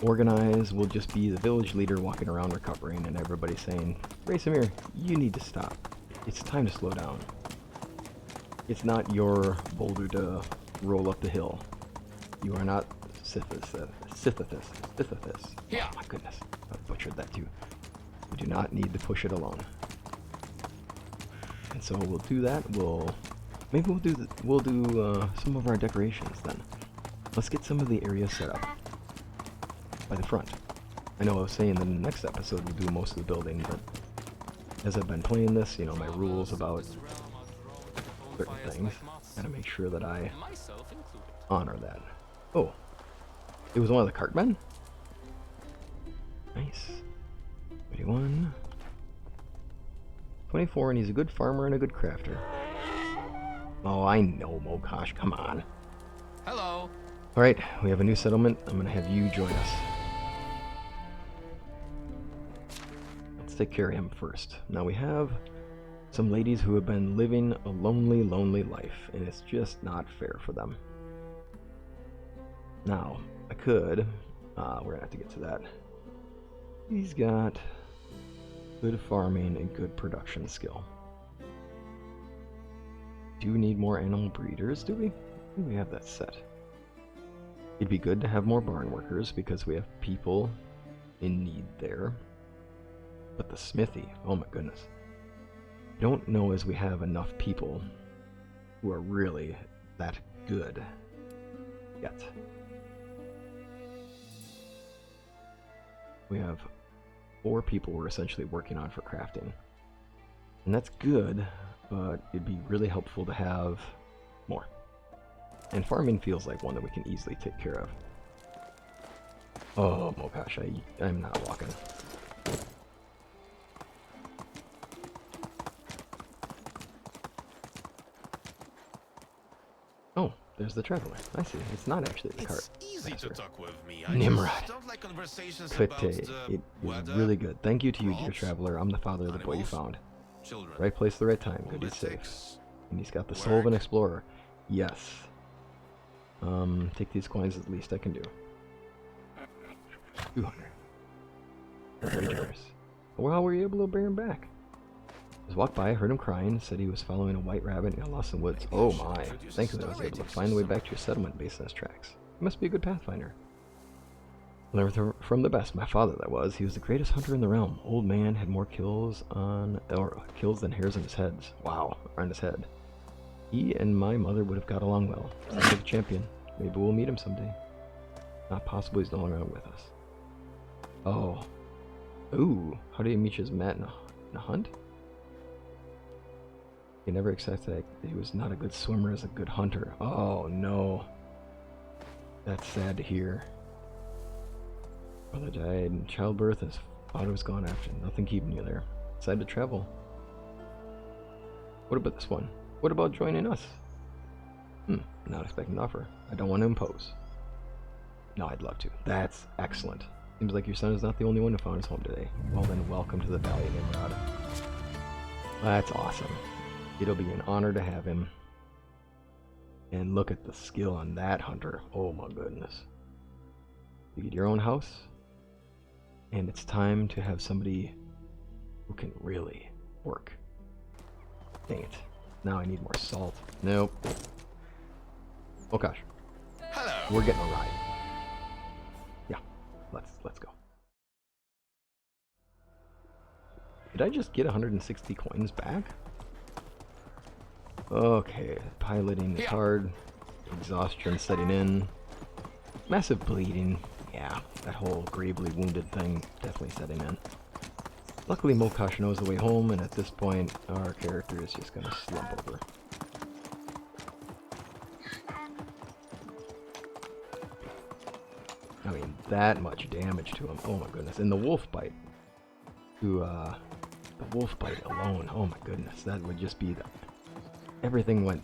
organize. We'll just be the village leader walking around recovering and everybody saying, Racemir, you need to stop. It's time to slow down. It's not your boulder to roll up the hill. You are not Sisyphus. Yeah. Oh my goodness, I butchered that too. We do not need to push it alone. And so we'll do that. Maybe we'll do some of our decorations then. Let's get some of the area set up by the front. I know I was saying in the next episode we'll do most of the building, but as I've been playing this, you know, my rules about certain things, gotta make sure that I honor that. Oh, it was one of the cartmen? Nice. 21. 24, and he's a good farmer and a good crafter. Oh, I know, Mokosh, come on. Hello. Alright, we have a new settlement. I'm gonna have you join us. Let's take care of him first. Now we have some ladies who have been living a lonely, lonely life, and it's just not fair for them. Now, I could, we're gonna have to get to that. He's got good farming and good production skill. Do we need more animal breeders, do we? I think we have that set. It'd be good to have more barn workers because we have people in need there. But the smithy, oh my goodness. I don't know as we have enough people who are really that good yet. We have 4 people we're essentially working on for crafting. And that's good, but it'd be really helpful to have more. And farming feels like one that we can easily take care of. Oh, Mokosh, I'm not walking. Oh, there's the traveler. I see. It's not actually the cart. It's easy to talk with me. Nimrod. I don't like conversations Kute, about it is weather, really good. Thank you to you, dear crops, traveler. I'm the father of the boy you animals, found. children, Right place, the right time. Good, he's safe. politics. And he's got the soul of an explorer. Yes. Take these coins as least I can do. 200. Very generous. Well, how were you able to bring him back? I just walked by, heard him crying, said he was following a white rabbit and got lost in the woods. Oh my. Thankfully I was able to find the way back to your settlement based on his tracks. He must be a good pathfinder. Learned from the best, my father that was. He was the greatest hunter in the realm. Old man had more kills than hairs on his head. Wow, on his head. He and my mother would have got along well. Sounds like a champion. Maybe we'll meet him someday. Not possible he's no longer with us. Oh. Ooh. How do you meet his mat in a hunt? He never accepted that he was not a good swimmer as a good hunter. Oh no. That's sad to hear. Brother died in childbirth and his father was gone after. Nothing keeping you there. Decided to travel. What about this one? What about joining us? Not expecting an offer. I don't want to impose. No, I'd love to. That's excellent. Seems like your son is not the only one who found his home today. Well then, welcome to the Valley of Nimrod. That's awesome. It'll be an honor to have him. And look at the skill on that hunter. Oh my goodness. You get your own house, and it's time to have somebody who can really work. Dang it. Now I need more salt. Nope. Oh gosh. Hello. We're getting a ride. Yeah. Let's go. Did I just get 160 coins back? Okay, piloting is hard. Exhaustion setting in. Massive bleeding. Yeah, that whole gravely wounded thing definitely setting in. Luckily, Mokash knows the way home, and at this point, our character is just gonna slump over. I mean, that much damage to him. Oh my goodness. And the wolf bite. The wolf bite alone. Oh my goodness. That would just be the... Everything went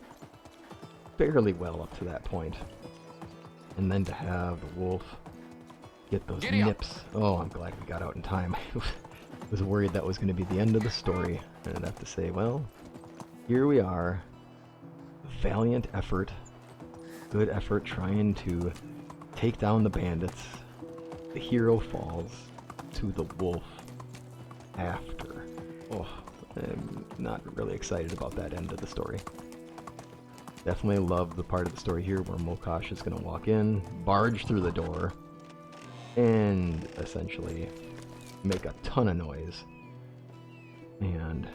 fairly well up to that point. And then to have the wolf get those nips. Oh, I'm glad we got out in time. I was worried that was going to be the end of the story. And I'd have to say, well, here we are. Valiant effort. Good effort trying to take down the bandits. The hero falls to the wolf after. Oh, I'm not really excited about that end of the story. Definitely love the part of the story here where Mokash is going to walk in, barge through the door, and essentially make a ton of noise. And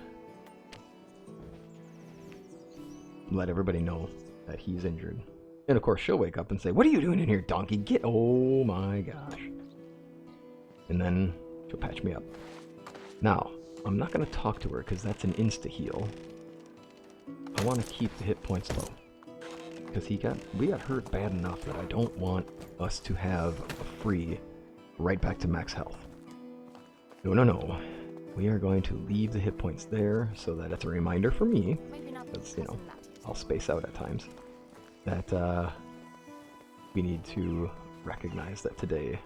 let everybody know that he's injured. And of course she'll wake up and say, "What are you doing in here, donkey? Get..." Oh my gosh. And then she'll patch me up. Now, I'm not going to talk to her because that's an insta-heal. I want to keep the hit points low. Because we got hurt bad enough that I don't want us to have a free right back to max health. No, no, no. We are going to leave the hit points there so that it's a reminder for me, because, you know, I'll space out at times, that we need to recognize that today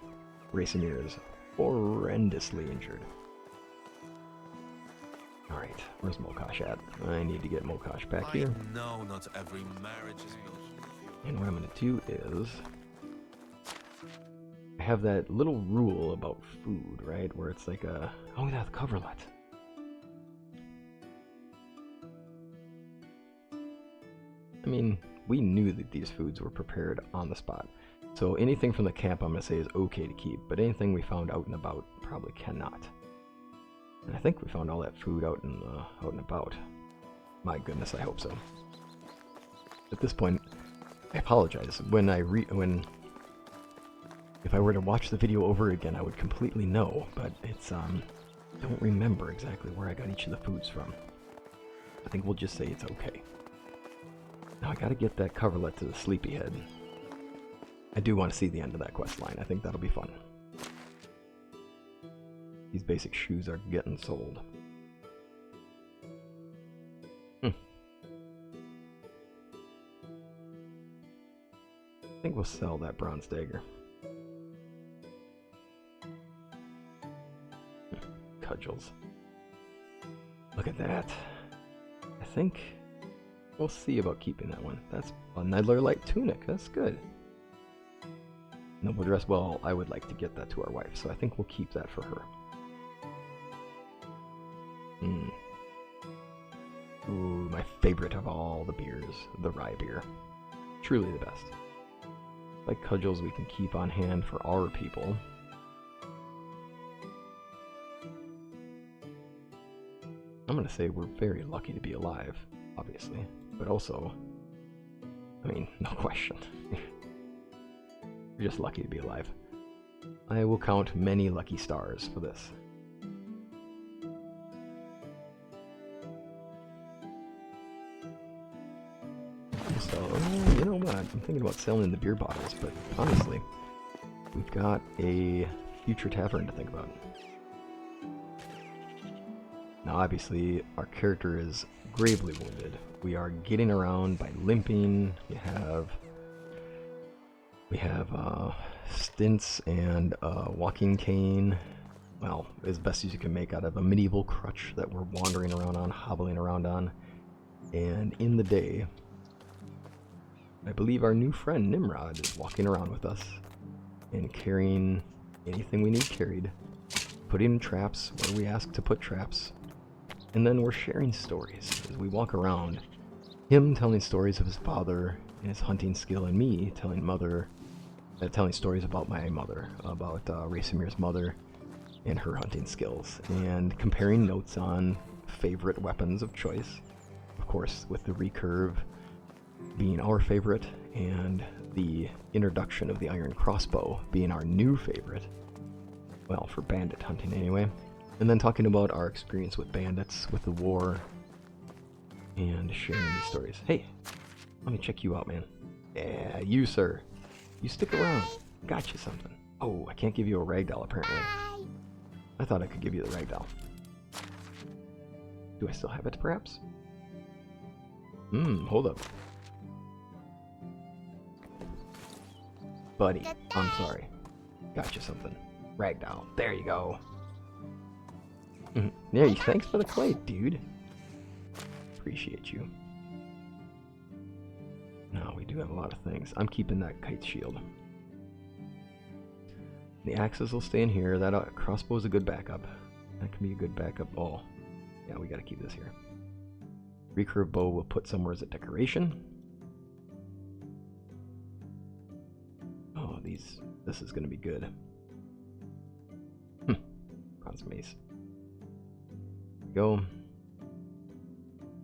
Racemir is horrendously injured. Alright, where's Mokash at? I need to get Mokash back here. No, not every marriage is built. And what I'm going to do is... I have that little rule about food, right? Where it's like a... Oh, yeah, the coverlet. I mean, we knew that these foods were prepared on the spot. So anything from the camp I'm going to say is okay to keep, but anything we found out and about probably cannot. And I think we found all that food out and about. My goodness, I hope so. At this point, I apologize. If I were to watch the video over again, I would completely know, but it's I don't remember exactly where I got each of the foods from. I think we'll just say it's okay. Now I gotta get that coverlet to the sleepyhead. I do want to see the end of that quest line. I think that'll be fun. These basic shoes are getting sold. I think we'll sell that bronze dagger. Cudgels. Look at that. I think we'll see about keeping that one. That's a Nedler light tunic. That's good. Noble dress. Well, I would like to get that to our wife, so I think we'll keep that for her. Ooh, my favorite of all the beers, the rye beer. Truly the best. Like cudgels we can keep on hand for our people. I'm gonna say we're very lucky to be alive, obviously. but also, I mean, no question. You're just lucky to be alive. I will count many lucky stars for this. So, you know what? I'm thinking about selling the beer bottles, but honestly, we've got a future tavern to think about. Now, obviously, our character is gravely wounded. We are getting around by limping. We have stints and a walking cane. Well, as best as you can make out of a medieval crutch that we're wandering around on, hobbling around on. And in the day, I believe our new friend Nimrod is walking around with us and carrying anything we need carried, putting in traps where we ask to put traps, and then we're sharing stories as we walk around. Him telling stories of his father and his hunting skill, and me telling stories about my mother, about Racemir's mother and her hunting skills, and comparing notes on favorite weapons of choice. Of course, with the recurve being our favorite, and the introduction of the iron crossbow being our new favorite. Well, for bandit hunting anyway. And then talking about our experience with bandits, with the war, and sharing these stories. Hey, let me check you out, man. Yeah, you, sir. You stick around. Got you something. Oh, I can't give you a ragdoll, apparently. I thought I could give you the ragdoll. Do I still have it, perhaps? Hold up. Buddy, I'm sorry. Got you something. Ragdoll. There you go. Yeah, thanks for the clay, dude. Appreciate you. No, we do have a lot of things. I'm keeping that kite shield. The axes will stay in here. That crossbow is a good backup. That can be a good backup. Oh, yeah, we gotta keep this here. Recurve bow we'll put somewhere as a decoration. Oh, this is gonna be good. Bronze mace. Go.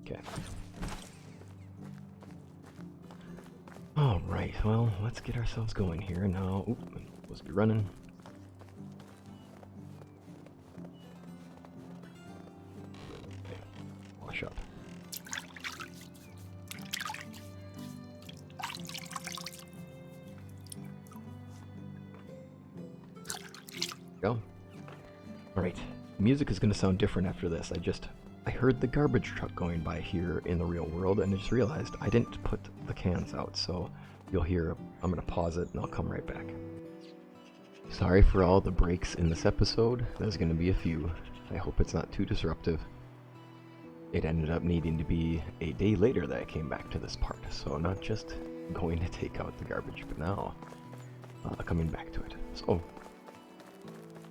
Okay. Alright, well, let's get ourselves going here now. Oop, I'm supposed to be running. Okay, wash up. Go. Alright, music is going to sound different after this. I heard the garbage truck going by here in the real world, and I just realized I didn't put the cans out, so you'll hear, I'm going to pause it and I'll come right back. Sorry for all the breaks in this episode. There's going to be a few. I hope it's not too disruptive. It ended up needing to be a day later that I came back to this part, so not just going to take out the garbage, but now coming back to it. So,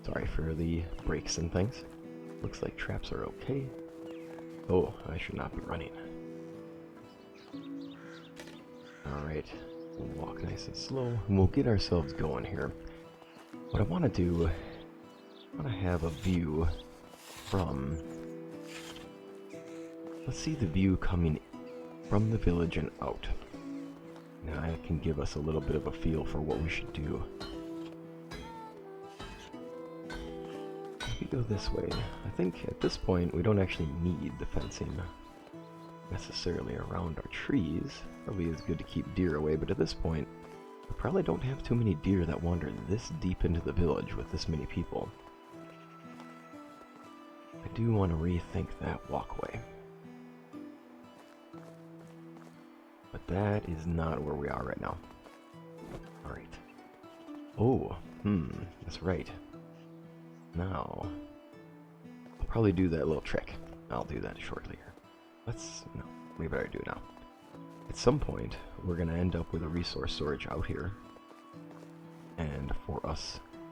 sorry for the breaks and things. Looks like traps are okay. Oh, I should not be running. Alright, we'll walk nice and slow, and we'll get ourselves going here. What I want to do, I want to have a view from... Let's see the view coming from the village and out. Now that can give us a little bit of a feel for what we should do. If we go this way, I think at this point we don't actually need the fencing necessarily around our trees. Probably is good to keep deer away, but at this point we probably don't have too many deer that wander this deep into the village with this many people. I do want to rethink that walkway. But that is not where we are right now. Alright. Oh, that's right. Now, I'll probably do that little trick. I'll do that shortly here. No, we better do it now. At some point, we're going to end up with a resource storage out here. And for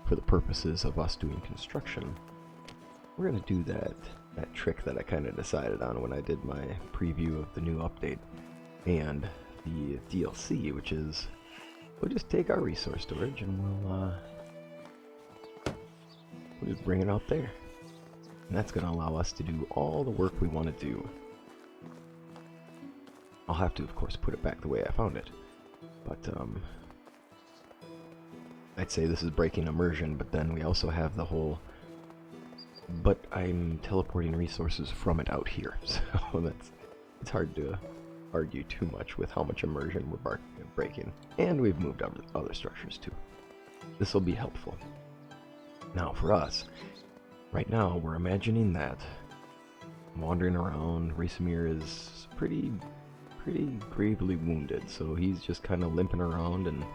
the purposes of us doing construction, we're going to do that trick that I kind of decided on when I did my preview of the new update and the DLC, which is we'll just take our resource storage and we'll just bring it out there. And that's going to allow us to do all the work we want to do. I'll have to, of course, put it back the way I found it. But, I'd say this is breaking immersion, but then we also have the whole... But I'm teleporting resources from it out here, so it's hard to argue too much with how much immersion we're breaking. And we've moved other structures too. This will be helpful. Now for us, right now we're imagining that wandering around, Rasamir is pretty gravely wounded, so he's just kind of limping around, and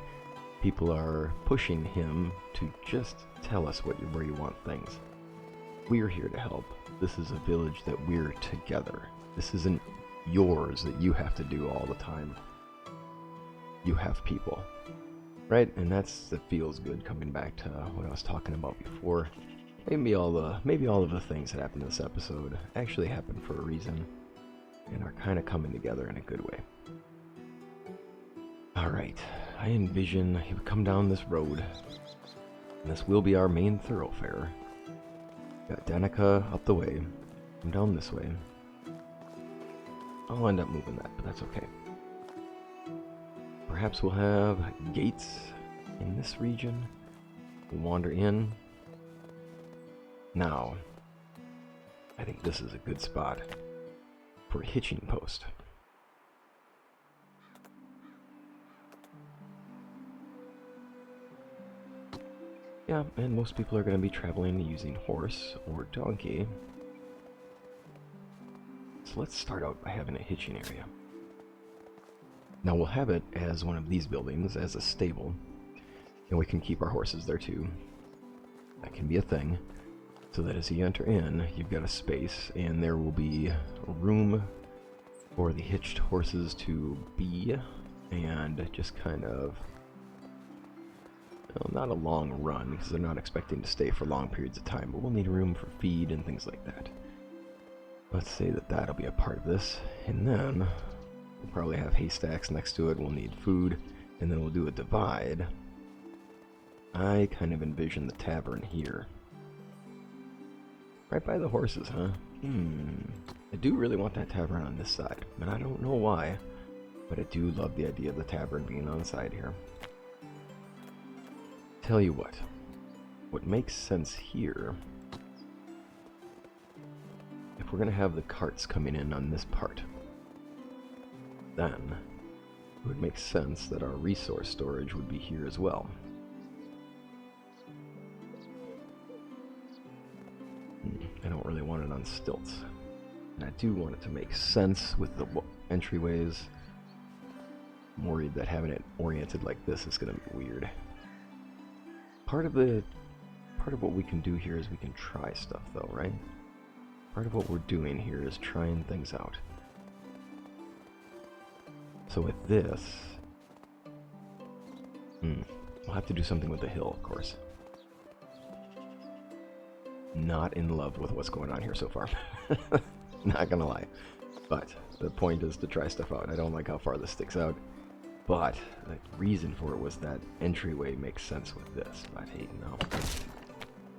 people are pushing him to just tell us where you want things. We're here to help. This is a village that we're together. This isn't yours that you have to do all the time. You have people, right? And that feels good, coming back to what I was talking about before. Maybe all of the things that happened in this episode actually happened for a reason and are kind of coming together in a good way. Alright, I envision you come down this road, and this will be our main thoroughfare. Got Danica up the way, come down this way. I'll end up moving that, but that's okay. Perhaps we'll have gates in this region. We'll wander in. Now, I think this is a good spot for a hitching post. Yeah, and most people are going to be traveling using horse or donkey. So let's start out by having a hitching area. Now we'll have it as one of these buildings, as a stable, and we can keep our horses there too. That can be a thing, so that as you enter in, you've got a space, and there will be room for the hitched horses to be, and just kind of, well, not a long run, because they're not expecting to stay for long periods of time, but we'll need room for feed and things like that. Let's say that that'll be a part of this, and then we'll probably have haystacks next to it. We'll need food, and then we'll do a divide. I kind of envision the tavern here. Right by the horses, huh? I do really want that tavern on this side, and I don't know why, but I do love the idea of the tavern being on the side here. Tell you what makes sense here, if we're going to have the carts coming in on this part, then it would make sense that our resource storage would be here as well. I don't really want it on stilts, and I do want it to make sense with the entryways. I'm worried that having it oriented like this is going to be weird. Part of what we can do here is we can try stuff though, right? Part of what we're doing here is trying things out. So with this, we'll have to do something with the hill, of course. Not in love with what's going on here so far. Not gonna lie. But the point is to try stuff out. I don't like how far this sticks out. But the reason for it was that entryway makes sense with this. But hey, no.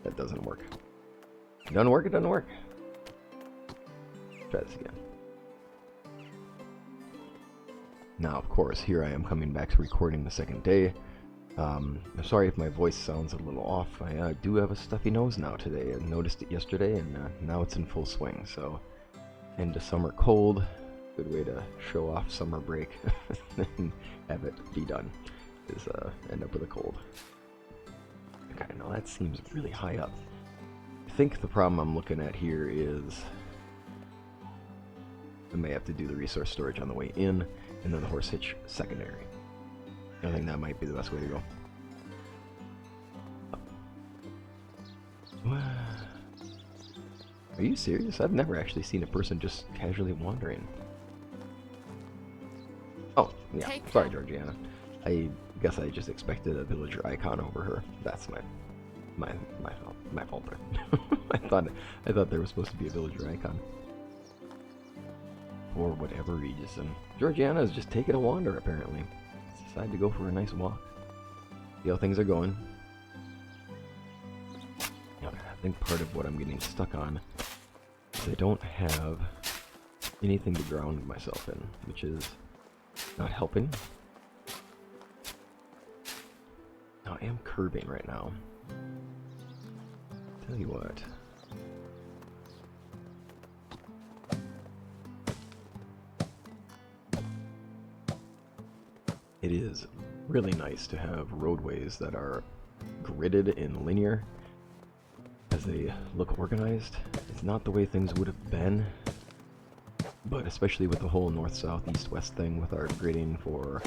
That doesn't work. It doesn't work, it doesn't work. Try this again. Now, of course, here I am coming back to recording the second day. I'm sorry if my voice sounds a little off. I do have a stuffy nose now today. I noticed it yesterday, and now it's in full swing. So, end of summer cold. Good way to show off summer break and have it be done is end up with a cold. Okay, now that seems really high up. I think the problem I'm looking at here is I may have to do the resource storage on the way in, and then the horse hitch secondary. I think that might be the best way to go. Are you serious? I've never actually seen a person just casually wandering. Oh, yeah. Sorry, Georgiana. I guess I just expected a villager icon over her. That's my fault there. I thought there was supposed to be a villager icon. For whatever reason. Georgiana is just taking a wander, apparently. Decided to go for a nice walk. See how things are going. Okay, I think part of what I'm getting stuck on is I don't have anything to ground myself in, which is not helping. Now, I am curbing right now. Tell you what. It is really nice to have roadways that are gridded and linear as they look organized. It's not the way things would have been, but especially with the whole north, south, east, west thing with our gridding for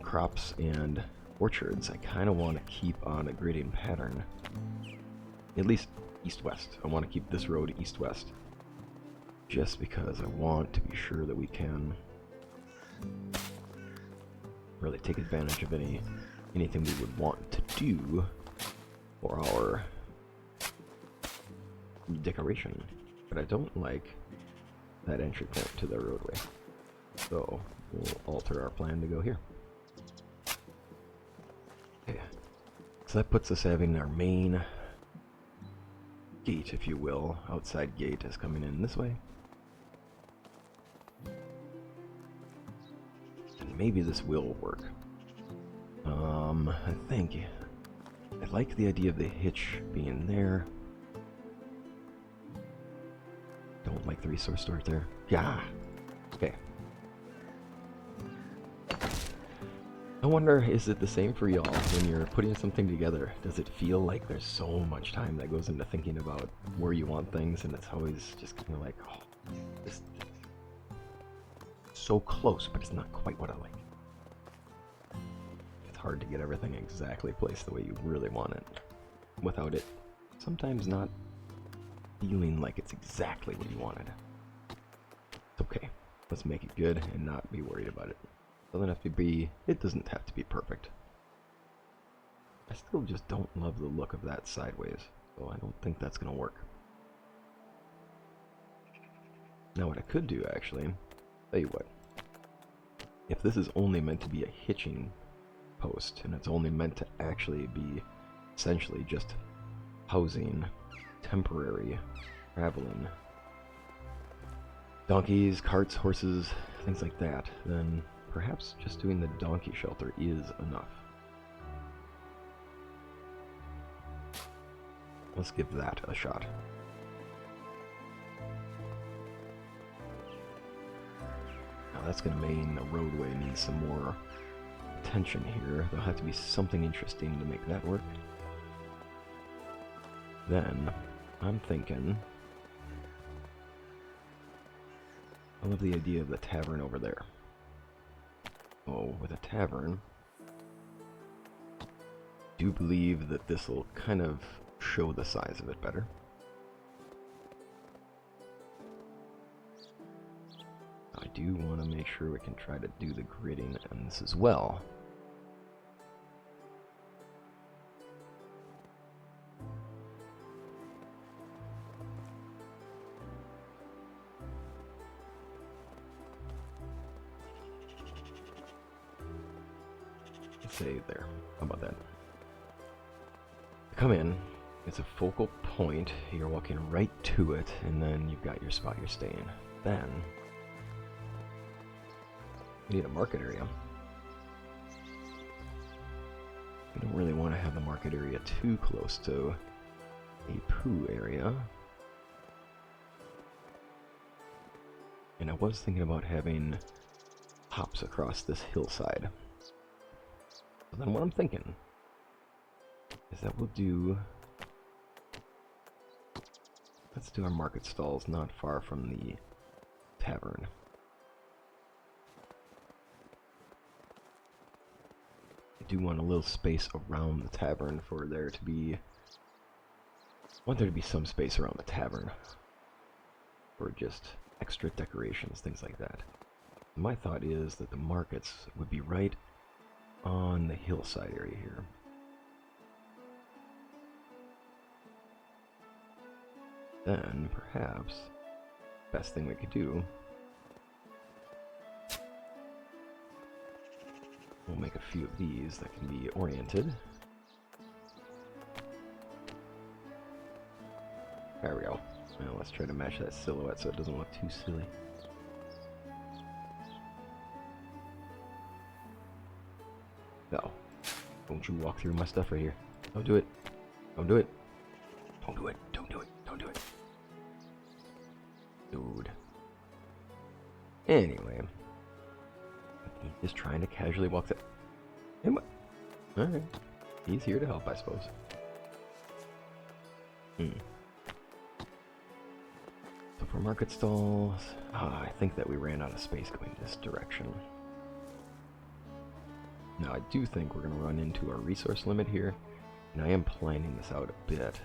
crops and orchards, I kind of want to keep on a gridding pattern. At least east-west. I want to keep this road east-west. Just because I want to be sure that we can really take advantage of anything we would want to do for our decoration. But I don't like that entry point to the roadway. So we'll alter our plan to go here. Okay. So that puts us having our main gate, if you will, outside gate is coming in this way. And maybe this will work. I think I like the idea of the hitch being there. Don't like the resource store there. Yeah. Okay. I wonder, is it the same for y'all when you're putting something together? Does it feel like there's so much time that goes into thinking about where you want things, and it's always just kind of like, oh, this so close, but it's not quite what I like. It's hard to get everything exactly placed the way you really want it, without it sometimes not feeling like it's exactly what you wanted. It's okay. Let's make it good and not be worried about it. It doesn't have to be perfect. I still just don't love the look of that sideways, so I don't think that's gonna work. Now what I could do, actually, tell you what. If this is only meant to be a hitching post, and it's only meant to actually be essentially just housing temporary traveling donkeys, carts, horses, things like that, then perhaps just doing the donkey shelter is enough. Let's give that a shot. Now that's going to mean the roadway needs some more attention here. There'll have to be something interesting to make that work. Then, I'm thinking I love the idea of the tavern over there. Oh, with a tavern, I do believe that this will kind of show the size of it better. I do want to make sure we can try to do the gridding on this as well. Say there. How about that? Come in. It's a focal point. You're walking right to it, and then you've got your spot you're staying. Then we need a market area. We don't really want to have the market area too close to a poo area. And I was thinking about having hops across this hillside. So then what I'm thinking is that let's do our market stalls not far from the tavern. I do want a little space around the tavern for there to be, I want there to be some space around the tavern for just extra decorations, things like that. My thought is that the markets would be right on the hillside area here. Then perhaps best thing we could do, we'll make a few of these that can be oriented. There we go. Now let's try to match that silhouette so it doesn't look too silly. No. Don't you walk through my stuff right here. Don't do it. Don't do it. Don't do it. Don't do it. Don't do it. Dude. Anyway. He's just trying to casually walk the... Alright. He's here to help, I suppose. So for market stalls... I think that we ran out of space going this direction. Now I do think we're going to run into our resource limit here. And I am planning this out a bit.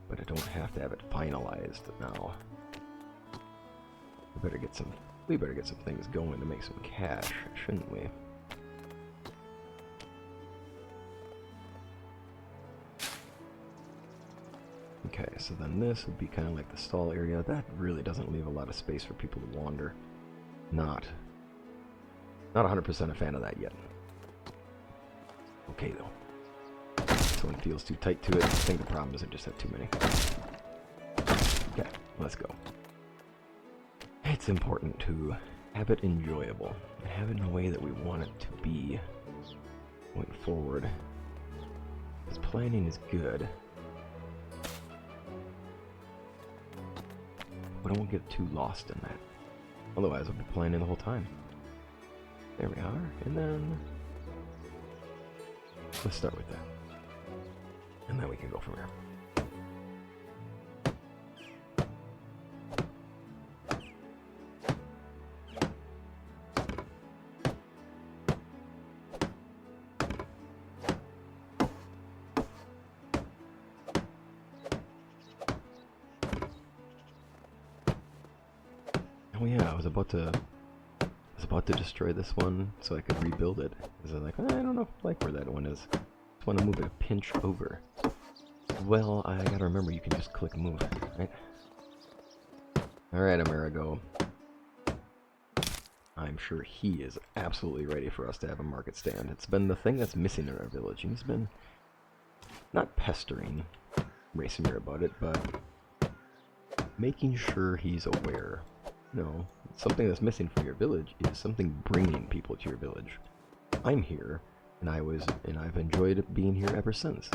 But I don't have to have it finalized now. We better get some things going to make some cash, shouldn't we? Okay, so then this would be kind of like the stall area. That really doesn't leave a lot of space for people to wander. Not 100% a fan of that yet. Okay though. This one feels too tight to it. I think the problem is I just have too many. Okay, let's go. It's important to have it enjoyable and have it in a way that we want it to be going forward. Because planning is good. But I won't get too lost in that. Otherwise, I'll be planning the whole time. There we are. And then... let's start with that. And then we can go from there. Oh yeah, I was about to destroy this one so I could rebuild it. Because I was like, I don't know if I like where that one is. I just want to move it a pinch over. Well, I gotta remember you can just click move, right? Alright, Amerigo. I'm sure he is absolutely ready for us to have a market stand. It's been the thing that's missing in our village. He's been not pestering Racemir about it, but making sure he's aware. No, something that's missing from your village is something bringing people to your village. I'm here, and I've enjoyed being here ever since.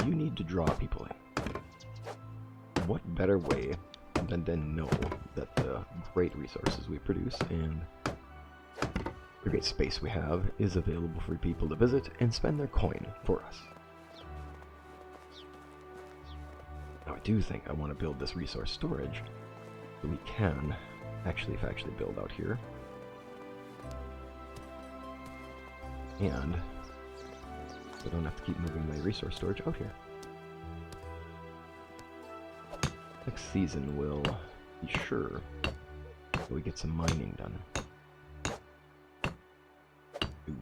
You need to draw people in. What better way than to know that the great resources we produce and the great space we have is available for people to visit and spend their coin for us. Now I do think I want to build this resource storage so we can actually build out here. And I don't have to keep moving my resource storage out here. Next season we'll be sure that we get some mining done. Ooh.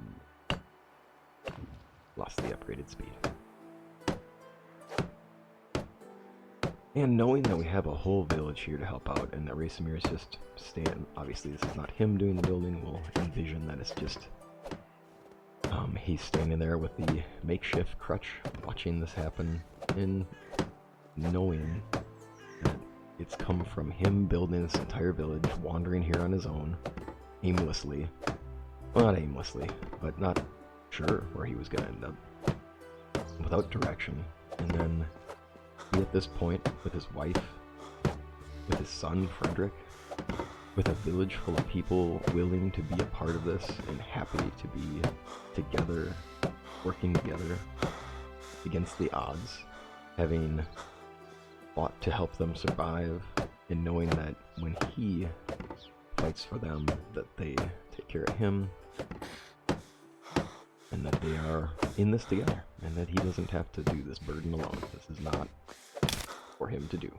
Lost the upgraded speed. And knowing that we have a whole village here to help out and that Racemir is just staying, obviously this is not him doing the building, we'll envision that it's just he's standing there with the makeshift crutch watching this happen and knowing that it's come from him building this entire village, wandering here on his own, aimlessly. Well, not aimlessly, but not sure where he was going to end up. Without direction. And then be at this point with his wife, with his son, Fryderyk, with a village full of people willing to be a part of this and happy to be together, working together against the odds, having fought to help them survive, and knowing that when he fights for them, that they take care of him, and that they are in this together, and that he doesn't have to do this burden alone. This is not for him to do.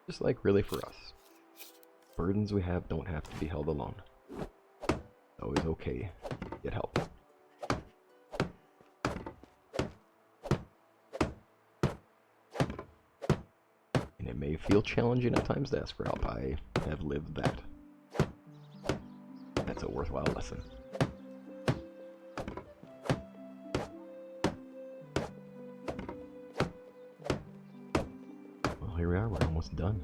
Just like really for us. Burdens we have don't have to be held alone. It's always okay to get help. And it may feel challenging at times to ask for help. I have lived that. That's a worthwhile lesson. Well, here we are. We're almost done.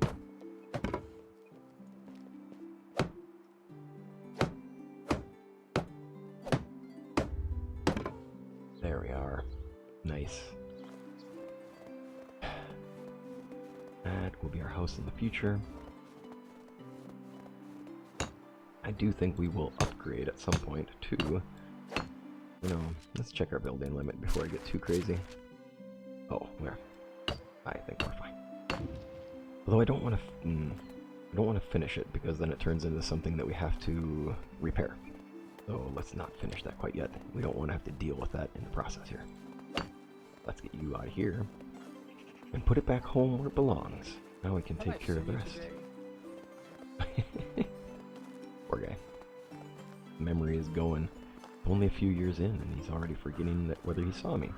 Nice. That will be our house in the future. I do think we will upgrade at some point to, let's check our building limit before I get too crazy. Oh, I think we're fine. Although I don't want to finish it because then it turns into something that we have to repair. So let's not finish that quite yet. We don't want to have to deal with that in the process here. Let's get you out of here and put it back home where it belongs. Now we can take care of the rest. Poor guy. Memory is going. Only a few years in and he's already forgetting that whether he saw me.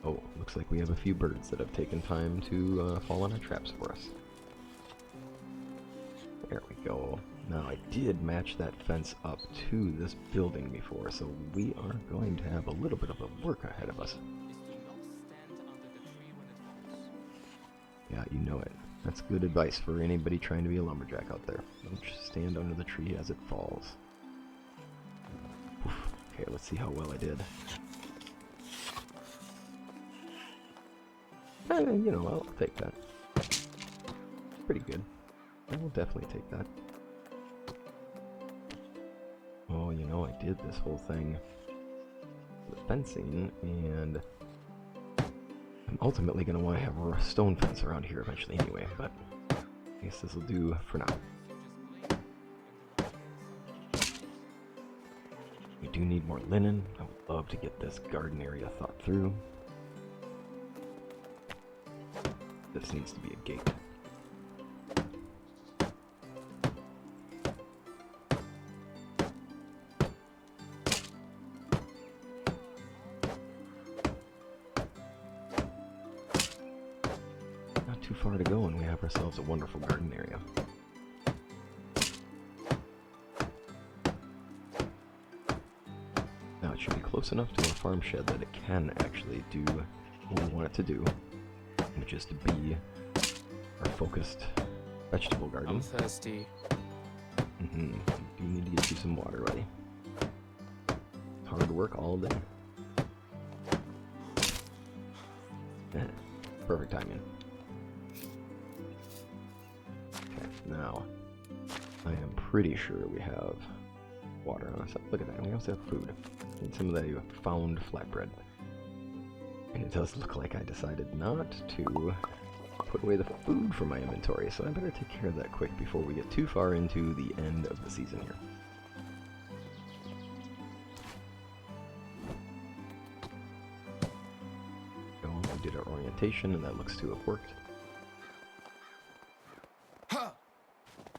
Oh, looks like we have a few birds that have taken time to fall on our traps for us. There we go. Now I did match that fence up to this building before, so we are going to have a little bit of a work ahead of us. Yeah, you know it. That's good advice for anybody trying to be a lumberjack out there. Don't just stand under the tree as it falls. Oof. Okay, let's see how well I did. I'll take that. Pretty good. I will definitely take that. Oh, I did this whole thing with fencing, and I'm ultimately going to want to have a stone fence around here eventually anyway, but I guess this will do for now. We do need more linen. I would love to get this garden area thought through. This needs to be a gate. Not too far to go and we have ourselves a wonderful garden area. Now it should be close enough to a farm shed that it can actually do what we want it to do. And just be our focused vegetable garden. I'm thirsty. Do need to get you some water, buddy. Hard work all day. Perfect timing. Okay, now I am pretty sure we have water on us. Look at that, we also have food. And some of that found flatbread. And it does look like I decided not to put away the food from my inventory, so I better take care of that quick before we get too far into the end of the season here. So we did our orientation, and that looks to have worked.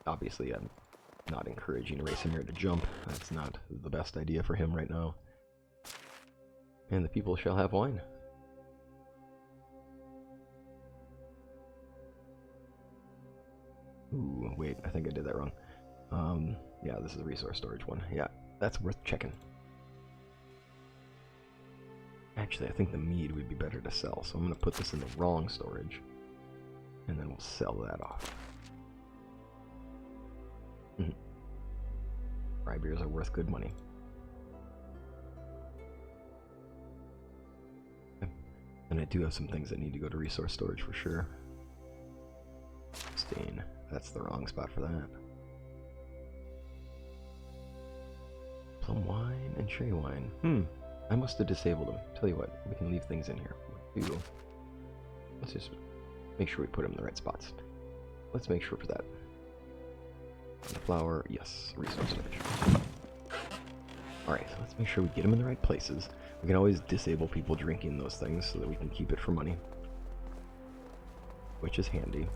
Obviously, I'm not encouraging Racing to jump. That's not the best idea for him right now. And the people shall have wine. Ooh, wait, I think I did that wrong. Yeah, this is a resource storage one. Yeah, that's worth checking. Actually, I think the mead would be better to sell, so I'm going to put this in the wrong storage. And then we'll sell that off. Rye beers are worth good money. And I do have some things that need to go to resource storage for sure. Stain. That's the wrong spot for that. Plum wine and cherry wine. I must have disabled them. Tell you what, we can leave things in here. Let's just make sure we put them in the right spots. Let's make sure for that. The flour, yes, resource storage. Alright, so let's make sure we get them in the right places. We can always disable people drinking those things so that we can keep it for money. Which is handy.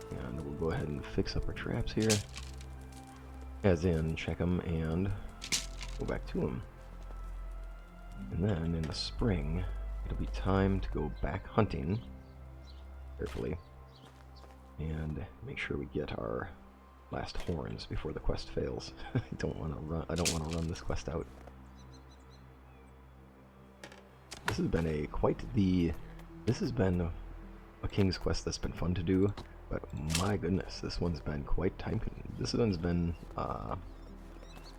And we'll go ahead and fix up our traps here. As in, check them and go back to them. And then in the spring, it'll be time to go back hunting carefully and make sure we get our last horns before the quest fails. I don't want to run this quest out. This has been this has been a King's Quest that's been fun to do, but my goodness, this one's been quite time consuming. This one's been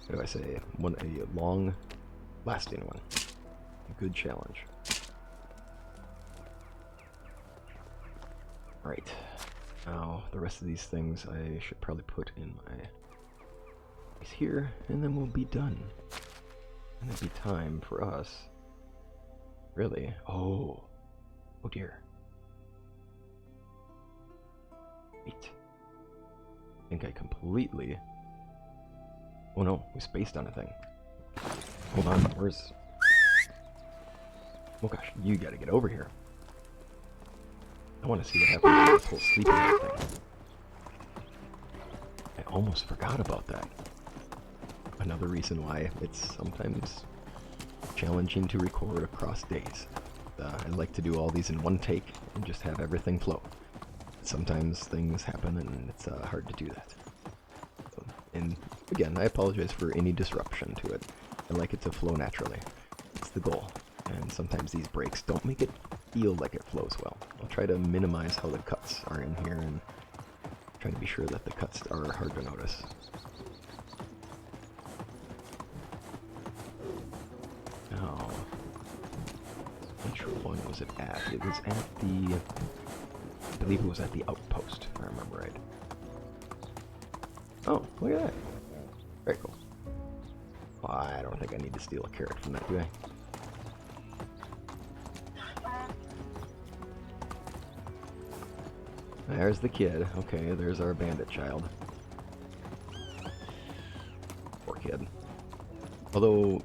what do I say? A long-lasting one. A good challenge. Right. Now, the rest of these things I should probably put in my place here, and then we'll be done. And it'll be time for us. Really? Oh dear. Wait. I think I completely... Oh no, we spaced on a thing. Hold on, where's... Oh gosh, you gotta get over here. I want to see what happens to this whole sleeping thing. I almost forgot about that. Another reason why it's sometimes challenging to record across days. I like to do all these in one take and just have everything flow. Sometimes things happen and it's hard to do that. So, and again, I apologize for any disruption to it. I like it to flow naturally. It's the goal. And sometimes these breaks don't make it feel like it flows well. I'll try to minimize how the cuts are in here and try to be sure that the cuts are hard to notice. Now, which one was it at? It was at the... I believe it was at the outpost, if I remember right. Oh, look at that. Very cool. Well, I don't think I need to steal a carrot from that, do I? There's the kid. Okay, there's our bandit child. Poor kid. Although,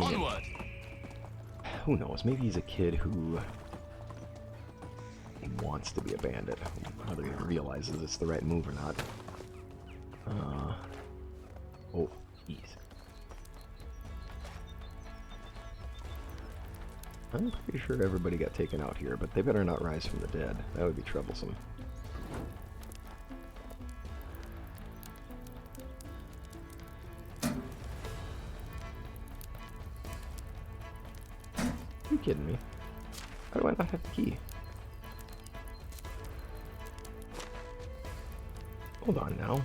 Onward. Who knows? Maybe he's a kid who wants to be a bandit, whether he realizes it's the right move or not. Oh, jeez. I'm pretty sure everybody got taken out here, but they better not rise from the dead. That would be troublesome. Are you kidding me? How do I not have the key? Hold on now.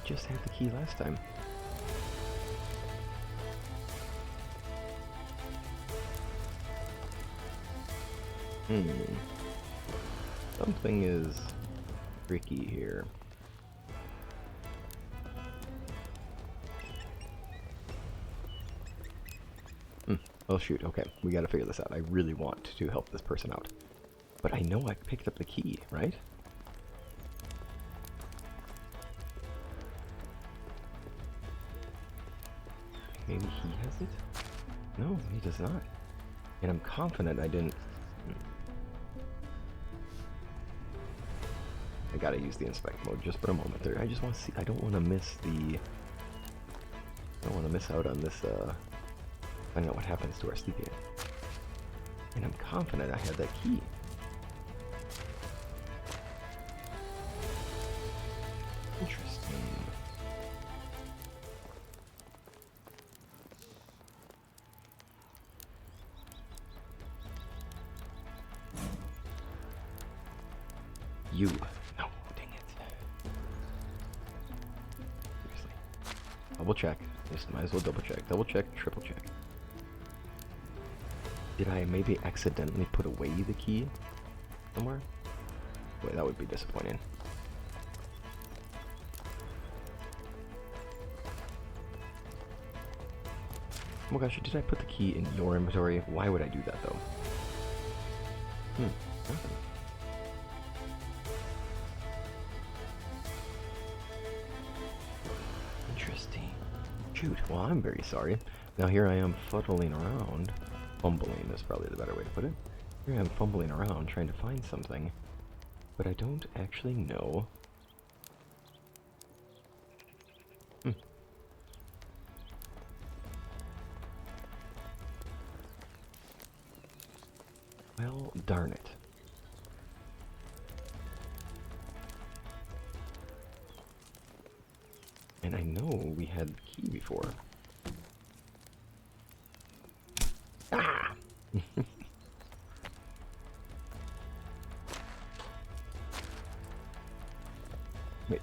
Just had the key last time. Something is tricky here. Oh shoot, okay, we gotta figure this out. I really want to help this person out. But I know I picked up the key, right? Maybe he has it? No, he does not. And I'm confident I didn't... I gotta use the inspect mode just for a moment there. I just want to see... I don't want to miss the... I don't want to miss out on this, finding out what happens to our sleeping. And I'm confident I had that key. Interesting. You. No, dang it. Seriously. Double check. Just might as well double check. Double check, triple check. Did I maybe accidentally put away the key somewhere? Wait, that would be disappointing. Oh my gosh, did I put the key in your inventory? Why would I do that though? Nothing. Interesting. Shoot, well I'm very sorry. Now here I am fuddling around. Fumbling is probably the better way to put it. Here I am fumbling around trying to find something, but I don't actually know. Well, darn it. And I know we had the key before. Ah! Wait.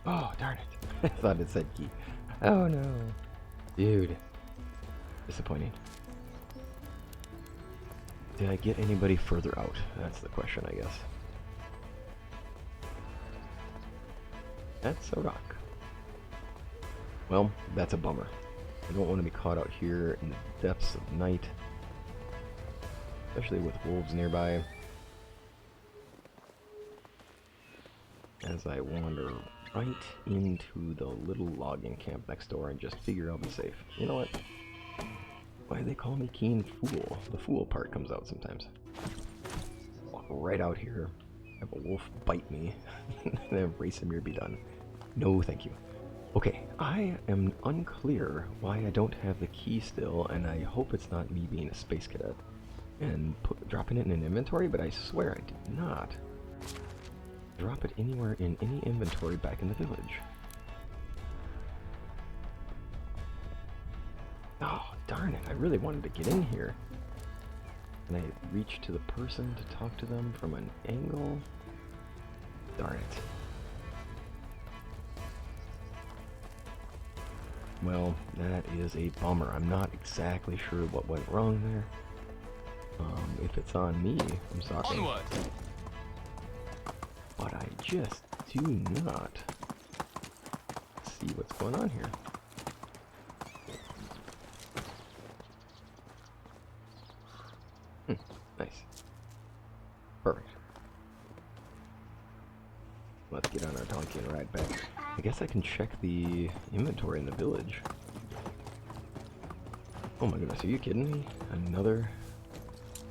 Oh, darn it. I thought it said key. Oh no. Dude. Disappointing. Did I get anybody further out? That's the question, I guess. That's a rock. Well, that's a bummer. I don't want to be caught out here in the depths of night, especially with wolves nearby, as I wander right into the little logging camp next door and just figure I'll be safe. You know what? Why do they call me Keen Fool? The fool part comes out sometimes. Walk right out here, have a wolf bite me, and then race him here, be done. No, thank you. Okay, I am unclear why I don't have the key still, and I hope it's not me being a space cadet and dropping it in an inventory, but I swear I did not drop it anywhere in any inventory back in the village. Oh, darn it, I really wanted to get in here. Can I reach to the person to talk to them from an angle? Darn it. Well, that is a bummer. I'm not exactly sure what went wrong there. If it's on me, I'm sorry. Onward. But I just do not see what's going on here. Nice. Perfect. Let's get on our donkey and ride back. I guess I can check the inventory in the village. Oh my goodness, are you kidding me? Another...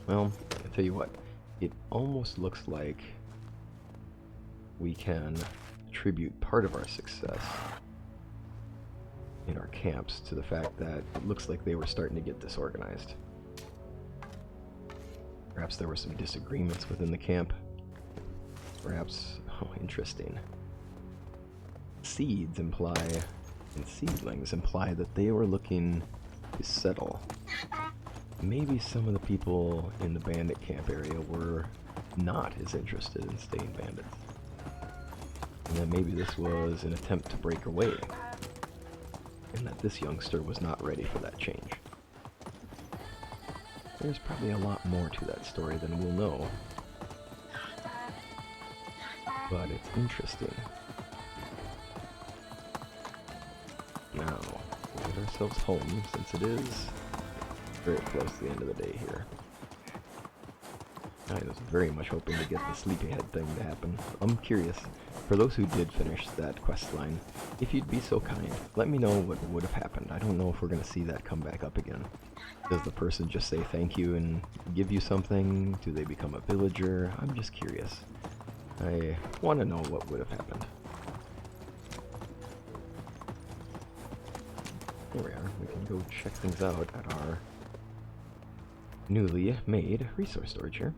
Well, I'll tell you what. It almost looks like we can attribute part of our success in our camps to the fact that it looks like they were starting to get disorganized. Perhaps there were some disagreements within the camp. Perhaps... Oh, interesting. Seeds imply, and seedlings imply that they were looking to settle. Maybe some of the people in the bandit camp area were not as interested in staying bandits. And that maybe this was an attempt to break away. And that this youngster was not ready for that change. There's probably a lot more to that story than we'll know. But it's interesting. Now, we'll get ourselves home, since it is very close to the end of the day here. I was very much hoping to get the sleepyhead thing to happen. I'm curious, for those who did finish that quest line, if you'd be so kind, let me know what would have happened. I don't know if we're going to see that come back up again. Does the person just say thank you and give you something? Do they become a villager? I'm just curious. I want to know what would have happened. Here we are. We can go check things out at our newly made resource storage here.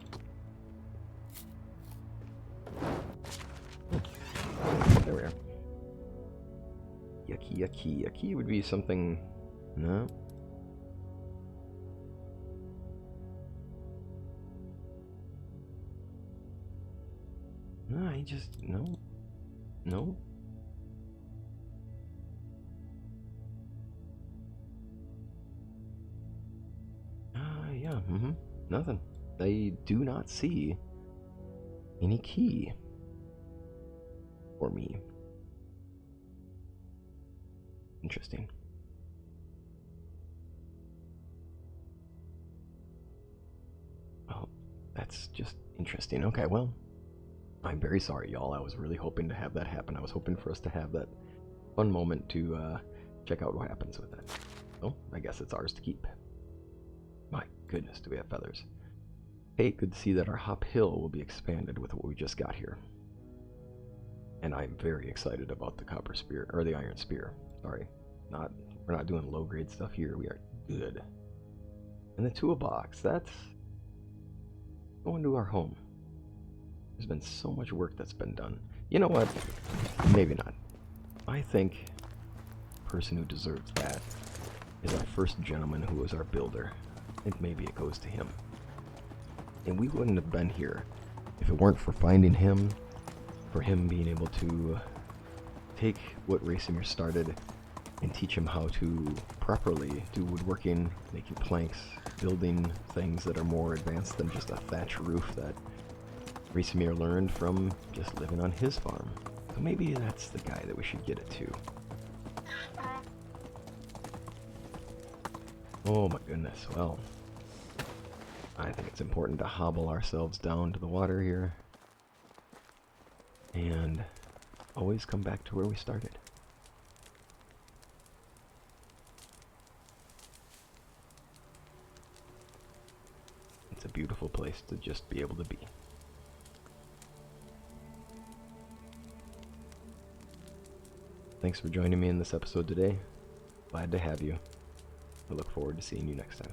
There we are. Yucky, yucky, yucky would be something... No. No, I just... No. No. Yeah, nothing. I do not see any key for me. Interesting. Well, that's just interesting. Okay, well, I'm very sorry, y'all. I was really hoping to have that happen. I was hoping for us to have that fun moment to check out what happens with that. Well, I guess it's ours to keep. My goodness, do we have feathers. Hey, good to see that our hop hill will be expanded with what we just got here. And I'm very excited about the copper spear, or the iron spear. Sorry, we're not doing low grade stuff here. We are good. And the toolbox, that's going to our home. There's been so much work that's been done. You know what? Maybe not. I think the person who deserves that is our first gentleman who was our builder. And maybe it goes to him. And we wouldn't have been here if it weren't for finding him, for him being able to take what Racemir started and teach him how to properly do woodworking, making planks, building things that are more advanced than just a thatch roof that Racemir learned from just living on his farm. So maybe that's the guy that we should get it to. Oh my goodness, well, I think it's important to hobble ourselves down to the water here and always come back to where we started. It's a beautiful place to just be able to be. Thanks for joining me in this episode today. Glad to have you. I look forward to seeing you next time.